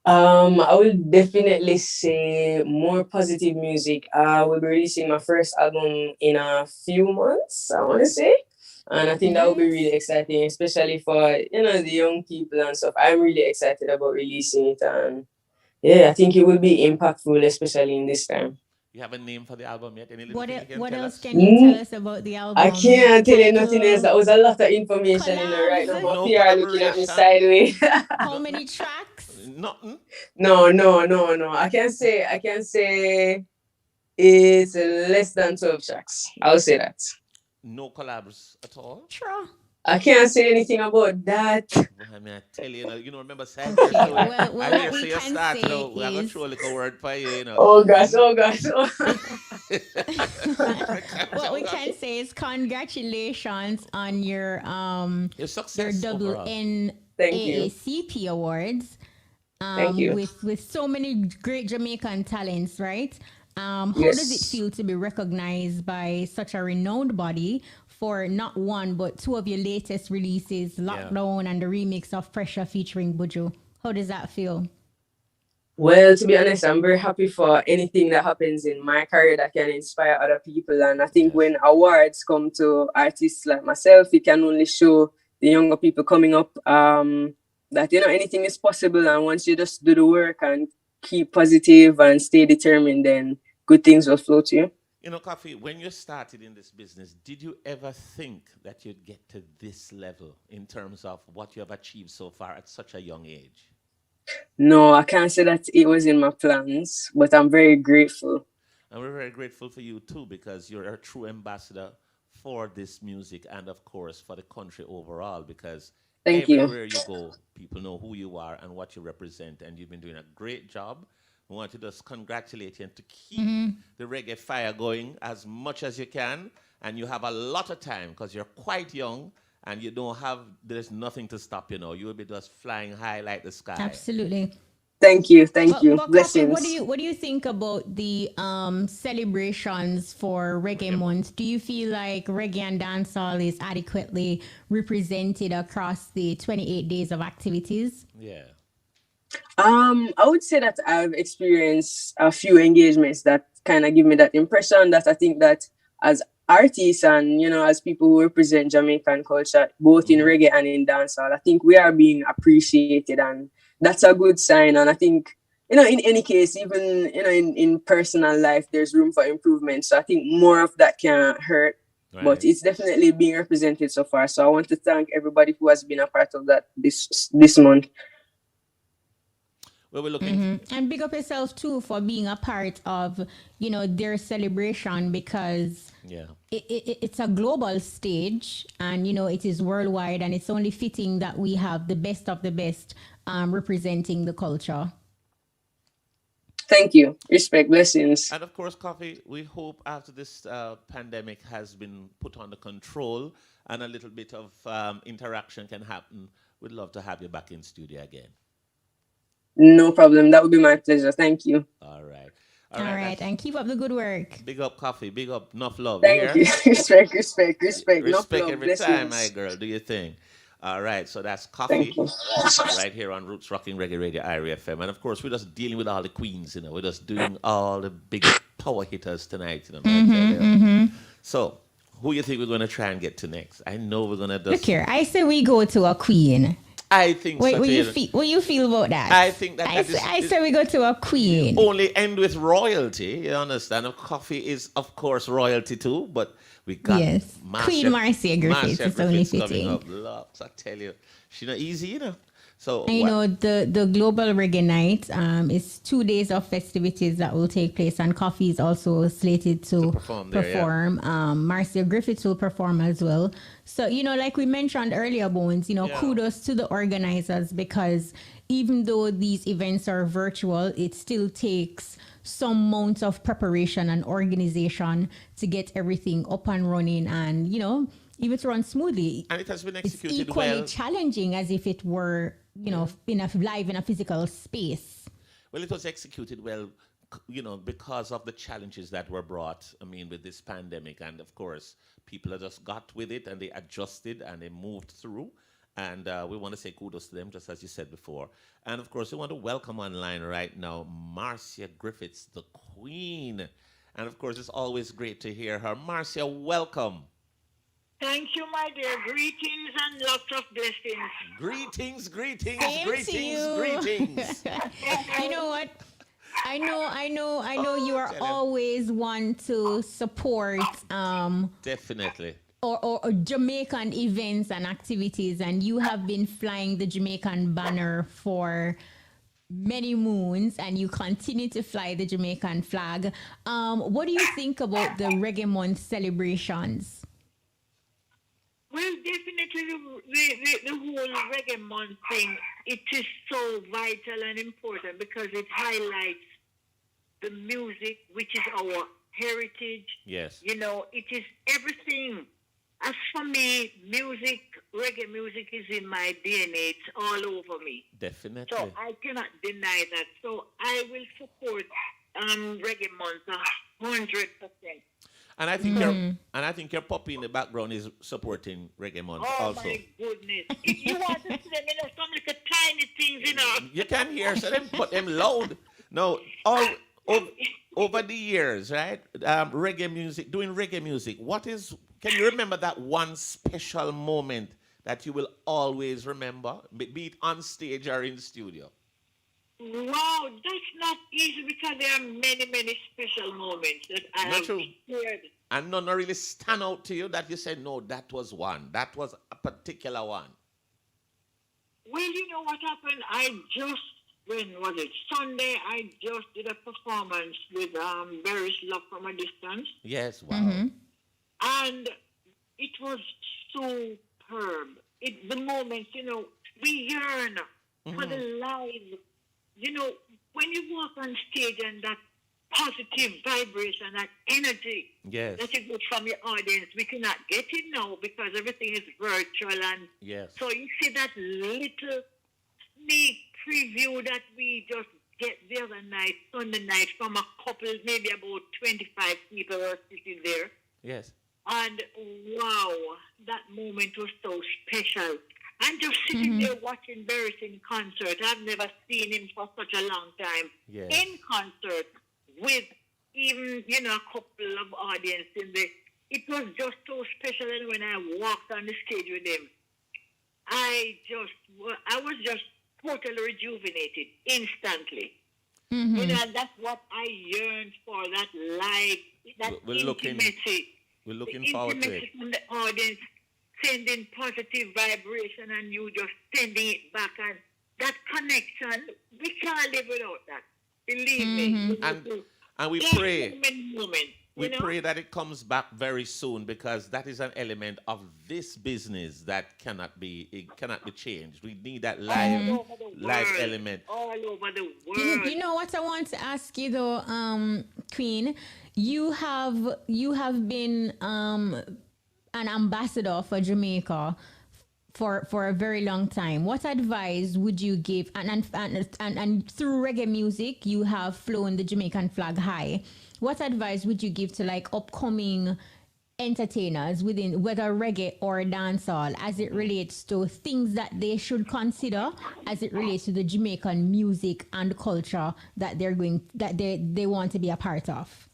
I would definitely say more positive music. We'll be releasing my first album in a few months, I want to say. And I think that will be really exciting, especially for, you know, the young people and stuff. I'm really excited about releasing it. And yeah, I think it will be impactful, especially in this time.
You have a name for the album yet?
What else can you tell us about the album?
I can't tell you nothing else. That was a lot of information in there right now. My PR looking at me sideways.
How many tracks?
Nothing.
No. I can say it's less than 12 tracks. I'll say that.
No collabs at all?
Sure.
I can't say anything about that.
I mean, I tell you, you know, remember saying
Well,
I
what
hear
we
say you
can
start,
say
you know, we're going to
is-
throw a little word for you, you know.
Oh gosh.
What we can say is congratulations on your
success
double
overall.
NAACP awards.
Thank you.
With so many great Jamaican talents, right? How
Yes.
does it feel to be recognized by such a renowned body for not one but two of your latest releases, Lockdown and the remix of Pressure featuring Buju? How does that feel?
Well, to be honest, I'm very happy for anything that happens in my career that can inspire other people. And I think when awards come to artists like myself, it can only show the younger people coming up that, you know, anything is possible. And once you just do the work and keep positive and stay determined, then good things will flow to you.
You know, Koffee, when you started in this business, did you ever think that you'd get to this level in terms of what you have achieved so far at such a young age?
No, I can't say that it was in my plans, but I'm very grateful.
And we're very grateful for you too, because you're a true ambassador for this music and, of course, for the country overall, because
Thank you.
everywhere you go, people know who you are and what you represent, and you've been doing a great job. We want to just congratulate you and to keep the reggae fire going as much as you can. And you have a lot of time because you're quite young and you don't have, there's nothing to stop, you know. You'll be just flying high like the sky.
Absolutely.
Thank you.
But
Blessings.
What do you think about the celebrations for Reggae Month? Do you feel like reggae and dancehall is adequately represented across the 28 days of activities?
Yeah.
I would say that I've experienced a few engagements that kind of give me that impression that I think that as artists and, you know, as people who represent Jamaican culture, both in reggae and in dancehall, I think we are being appreciated, and that's a good sign. And I think, you know, in any case, even, you know, in personal life, there's room for improvement. So I think more of that can't hurt, but it's definitely being represented so far. So I want to thank everybody who has been a part of that this month.
Well, we're looking
and big up yourself too for being a part of, you know, their celebration, because it's a global stage and, you know, it is worldwide, and it's only fitting that we have the best of the best representing the culture.
Thank you. Respect. Blessings.
And of course, Koffee, we hope after this pandemic has been put under control and a little bit of interaction can happen, we'd love to have you back in studio again.
No problem. That would be my pleasure. Thank you.
All right.
All right. And keep up the good work.
Big up Koffee. Big up enough love.
Thank you. Respect.
Respect
Enough love.
every
Blessings.
time, my girl. Do your thing. All right, so that's Koffee right here on Roots Rocking Reggae Radio, Irie FM. And of course, we're just dealing with all the queens, We're just doing all the big power hitters tonight, So, who you think we're going to try and get to next? I know we're going to just...
Look here, I say we go to a queen.
I think
Wait,
so.
What you feel about that?
I think that
I say we go to a queen.
Only end with royalty, you understand? Koffee is, of course, royalty too, but we got
Queen Marcia Griffiths is only fitting.
Lots, I tell you, she's not easy, So
the Global Reggae Night is 2 days of festivities that will take place, and Koffee is also slated to perform. Marcia Griffiths will perform as well. So like we mentioned earlier, Bones, kudos to the organizers, because even though these events are virtual, it still takes some amount of preparation and organization to get everything up and running, and even to run smoothly.
And it has been executed
it's equally challenging as if it were in a physical space.
Well, it was executed well, because of the challenges that were brought, with this pandemic. And of course, people have just got with it and they adjusted and they moved through. And we want to say kudos to them, just as you said before. And of course, we want to welcome online right now Marcia Griffiths, the Queen. And of course, it's always great to hear her. Marcia, welcome.
Thank you, my dear. Greetings and lots of blessings.
Greetings.
You know what? I know you are always one to support
definitely
or Jamaican events and activities, and you have been flying the Jamaican banner for many moons, and you continue to fly the Jamaican flag. What do you think about the Reggae Month celebrations?
Well, definitely the whole Reggae Month thing, it is so vital and important because it highlights the music, which is our heritage.
Yes.
It is everything. As for me, reggae music is in my DNA. It's all over me.
Definitely.
So I cannot deny that. So I will support Reggae Month 100%.
And I think your puppy in the background is supporting Reggae Month also.
Oh my goodness! If you want to see them, some little tiny things,
You can hear, so them put them loud. No, over the years, right? Reggae music, doing reggae music. Can you remember that one special moment that you will always remember, be it on stage or in studio?
Wow, that's not easy because there are many, many special moments that I have shared.
And none really stand out to you that you said, no, that was one. That was a particular one.
Well, you know what happened? When was it? Sunday, I just did a performance with Barry's Love from a Distance.
Yes, wow.
Mm-hmm. And it was superb. The moments, we yearn for the live. When you walk on stage and that positive vibration, that energy that you get from your audience, we cannot get it now because everything is virtual. And so you see that little sneak preview that we just get the other night, Sunday night, from a couple, maybe about 25 people were sitting there.
Yes.
And wow, that moment was so special. And just sitting there watching Barry in concert. I've never seen him for such a long time.
Yes.
In concert with even, a couple of audience in there. It was just so special. And when I walked on the stage with him, I was just totally rejuvenated instantly. And that's what I yearned for, that live, that intimacy.
We're looking forward to it.
From the audience, sending positive vibration and you just sending it back, and that connection, we can't live without that. Believe me.
And we pray. We pray that it comes back very soon, because that is an element of this business that cannot be changed. We need that live element.
All over the world.
You know what I want to ask you though, Queen? You have been an ambassador for Jamaica for a very long time. What advice would you give? And through reggae music, you have flown the Jamaican flag high. What advice would you give to upcoming entertainers within whether reggae or dancehall as it relates to things that they should consider as it relates to the Jamaican music and culture that they want to be a part of?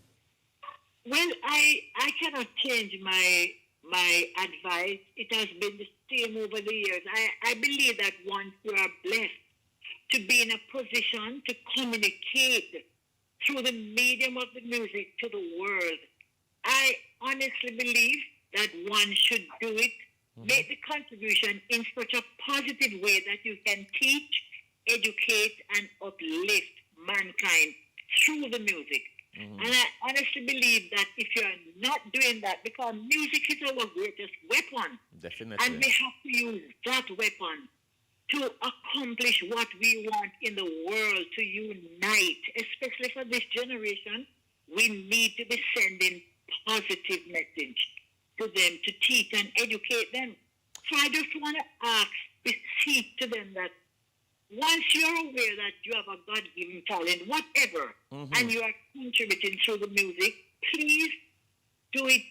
Well, I cannot change my advice. It has been the same over the years. I believe that once you are blessed to be in a position to communicate through the medium of the music to the world, I honestly believe that one should do it, make the contribution in such a positive way that you can teach, educate, and uplift mankind through the music. And I honestly believe that if you're not doing that, because music is our greatest weapon,
Definitely.
and we have to use that weapon to accomplish what we want in the world, to unite, especially for this generation. We need to be sending positive message to them, to teach and educate them. So I just want to beseech to them that once you're aware that you have a God-given talent, whatever, and you are contributing through the music, please do it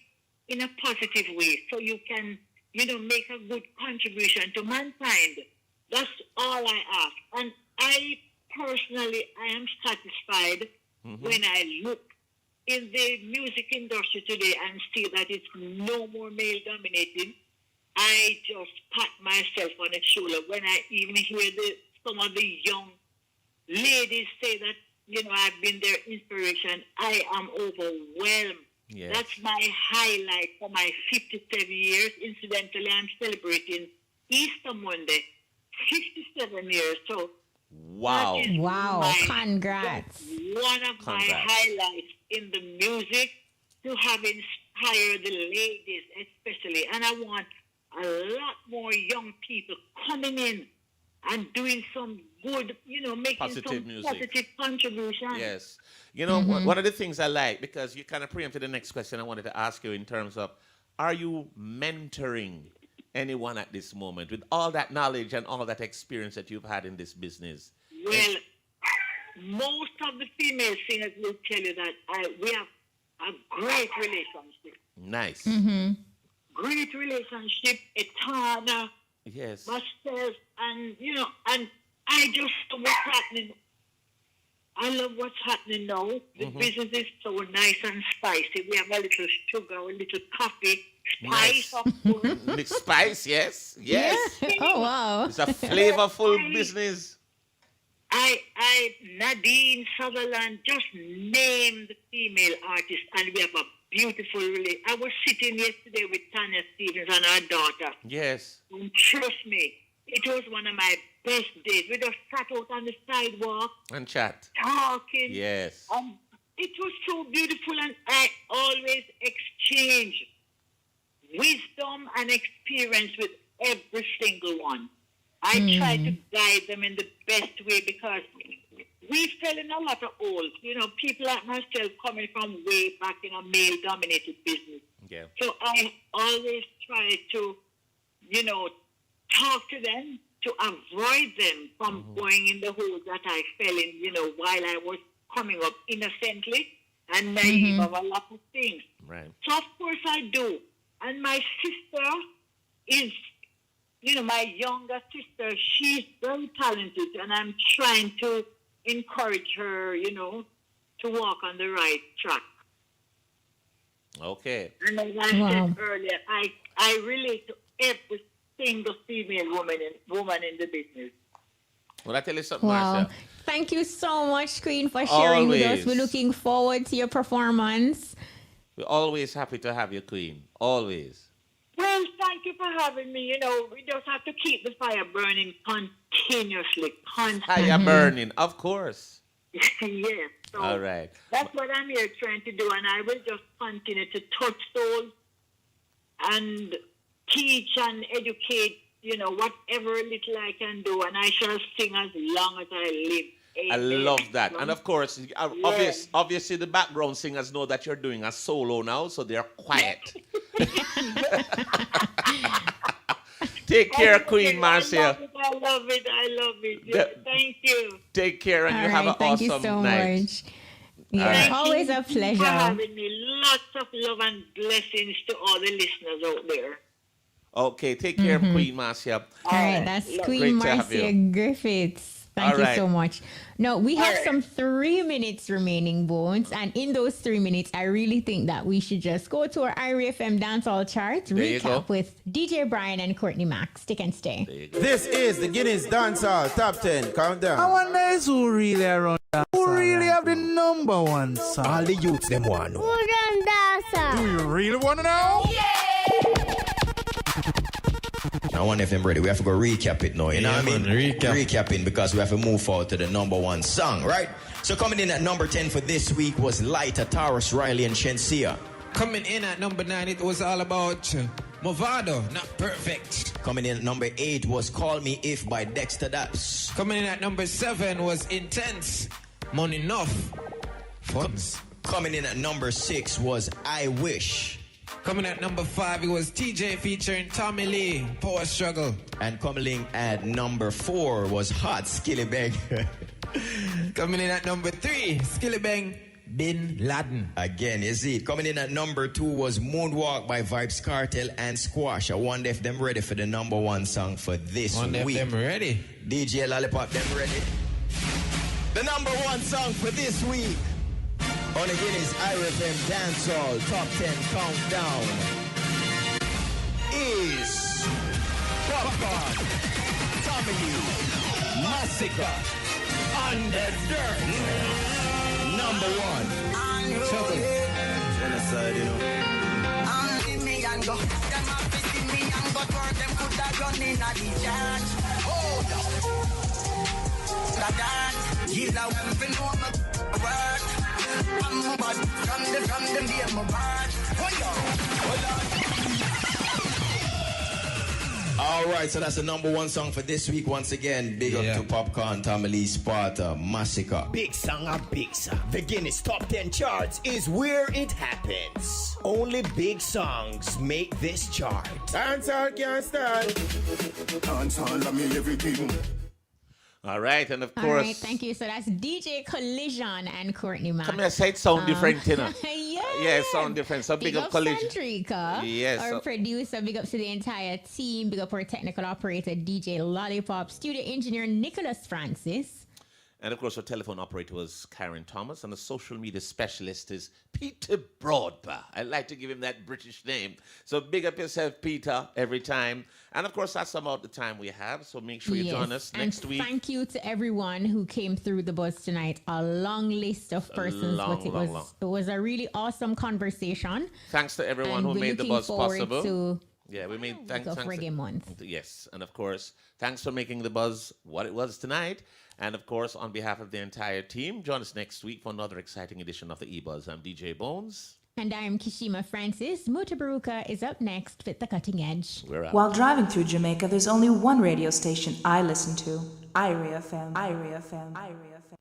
in a positive way so you can, make a good contribution to mankind. That's all I ask. And I personally, I am satisfied when I look in the music industry today and see that it's no more male-dominated. I just pat myself on the shoulder when I even hear some of the young ladies say that, I've been their inspiration. I am overwhelmed.
Yes.
That's my highlight for my 57 years. Incidentally, I'm celebrating Easter Monday, 57 years. So
wow.
Wow. Congrats.
One of my highlights in the music to have inspired the ladies especially. And I want a lot more young people coming in and doing some good, making
Positive
some
music.
positive contribution.
Yes. One of the things I like, because you kind of preempted the next question I wanted to ask you in terms of, are you mentoring anyone at this moment with all that knowledge and all that experience that you've had in this business?
Well, most of the female singers will tell you that we have a great relationship.
Nice.
Great relationship, Etana,
yes,
myself, and and I just love what's happening. I love what's happening now. The business is so nice and spicy. We have a little sugar, a little coffee, spice, of course.
Mixed spice, yes.
Oh wow.
It's a flavorful business.
Nadine Sutherland, just name the female artist, and we have a beautiful relationship. I was sitting yesterday with Tanya Stevens and her daughter.
Yes.
And trust me, it was one of my best days. We just sat out on the sidewalk
And chat.
talking.
Yes.
It was so beautiful, and I always exchange wisdom and experience with every single one. I try to guide them in the best way because we fell in a lot of holes. People like myself coming from way back in a male-dominated business.
Yeah.
So I always try to, talk to them to avoid them from going in the holes that I fell in, while I was coming up innocently and naive of a lot of things.
Right.
So of course I do. And my sister is, my younger sister, she's very talented, and I'm trying to encourage her, to walk on the right track.
Okay.
And as I said earlier, I relate to every single female woman in the business.
Well, I tell you something, Marcia.
Thank you so much, Queen, for sharing with us. We're looking forward to your performance.
We're always happy to have you, Queen. Always.
Well, thank you for having me. We just have to keep the fire burning continuously, constantly.
Fire burning, of course.
Yes. So
all right.
That's what I'm here trying to do, and I will just continue to touch souls and teach and educate, whatever little I can do, and I shall sing as long as I live. Amen.
I love that. And of course, obviously the background singers know that you're doing a solo now, so they're quiet. Take care, Queen Marcia.
I love it. Thank you.
Take care, and you have an
thank
awesome
you so
night.
much. Yeah, always a
For
pleasure.
having me. Lots of love and blessings to all the listeners out there.
Okay, take care of Queen Marcia.
All right, that's Queen
Great to have
Marcia
you.
Griffiths. Thank
All
you
right.
so much. No, we have some 3 minutes remaining, Bones. And in those 3 minutes, I really think that we should just go to our Irie FM dancehall chart,
There you go.
recap with DJ Brian and Courtney Max. Stick and stay.
This is the Guinness Dancehall Top 10 Countdown.
I wonder is who really around that. Who really have the number one song?
All the youths them one.
Who done that,
Do you really want to know?
I wonder if I'm ready. We have to go recap it now. You know what I mean? Recapping because we have to move forward to the number 1 song, right? So coming in at number 10 for this week was Lighter, Taurus, Riley, and Shensia.
Coming in at number 9, it was all about Movado, Not Perfect.
Coming in at number 8 was Call Me If by Dexter Daps.
Coming in at number 7 was Intense, Money Enough, Funds.
Coming in at number 6 was I Wish.
Coming at number 5, it was TJ featuring Tommy Lee, Power Struggle.
And coming in at number 4 was Hot Skillibang.
Coming in at number 3, Skillibang, Bin Laden.
Again, you see it. Coming in at number 2 was Moonwalk by Vibes Cartel and Squash. I wonder if them ready for the number 1 song for this
Wonder
week.
if them ready.
DJ Lollipop, them ready? The number 1 song for this week on the Guinness Irie FM Dancehall Top 10 Countdown is Popcorn, Tommy Lee, Massacre, Under Dirt. Number 1. Trouble. Genocide, you know.
Me and go, them have to see me and go work, them could have run in a the church. Oh, that dance, he's a weapon for my work. I'm bad from them be my bad.
All right, so that's the number 1 song for this week. Once again, big up to Popcorn, Tommy Lee, Sparta, Massacre.
Big song, a big song. The Guinness Top 10 charts is where it happens. Only big songs make this chart.
Dancehall can't stand.
Dancehall, I mean everything.
All right, and of
All
course...
right, thank you. So that's DJ Collision and Courtney Max.
Come here, say it sound different, you know.
Yeah,
sound different. So big up Collision.
Centrica,
Yes.
our producer. Big up to the entire team. Big up our technical operator, DJ Lollipop. Studio engineer, Nicholas Francis.
And of course, our telephone operator was Karen Thomas, and the social media specialist is Peter Broadba. I like to give him that British name. So big up yourself, Peter, every time. And of course, that's about the time we have. So make sure you join us next week.
Thank you to everyone who came through the buzz tonight. A long list of persons, but it was a really awesome conversation.
Thanks to everyone
And
who
we're
made the
looking
buzz
forward
possible.
to
Yeah, we made
thanks of Reggae Month.
Yes, and of course, thanks for making the buzz what it was tonight. And of course, on behalf of the entire team, join us next week for another exciting edition of the EBUZZ. I'm DJ Bones.
And I'm Kishima Francis. Mutabaruka is up next with the cutting edge.
We're out.
While driving through Jamaica, there's only one radio station I listen to. Irie FM. Irie FM. Irie FM.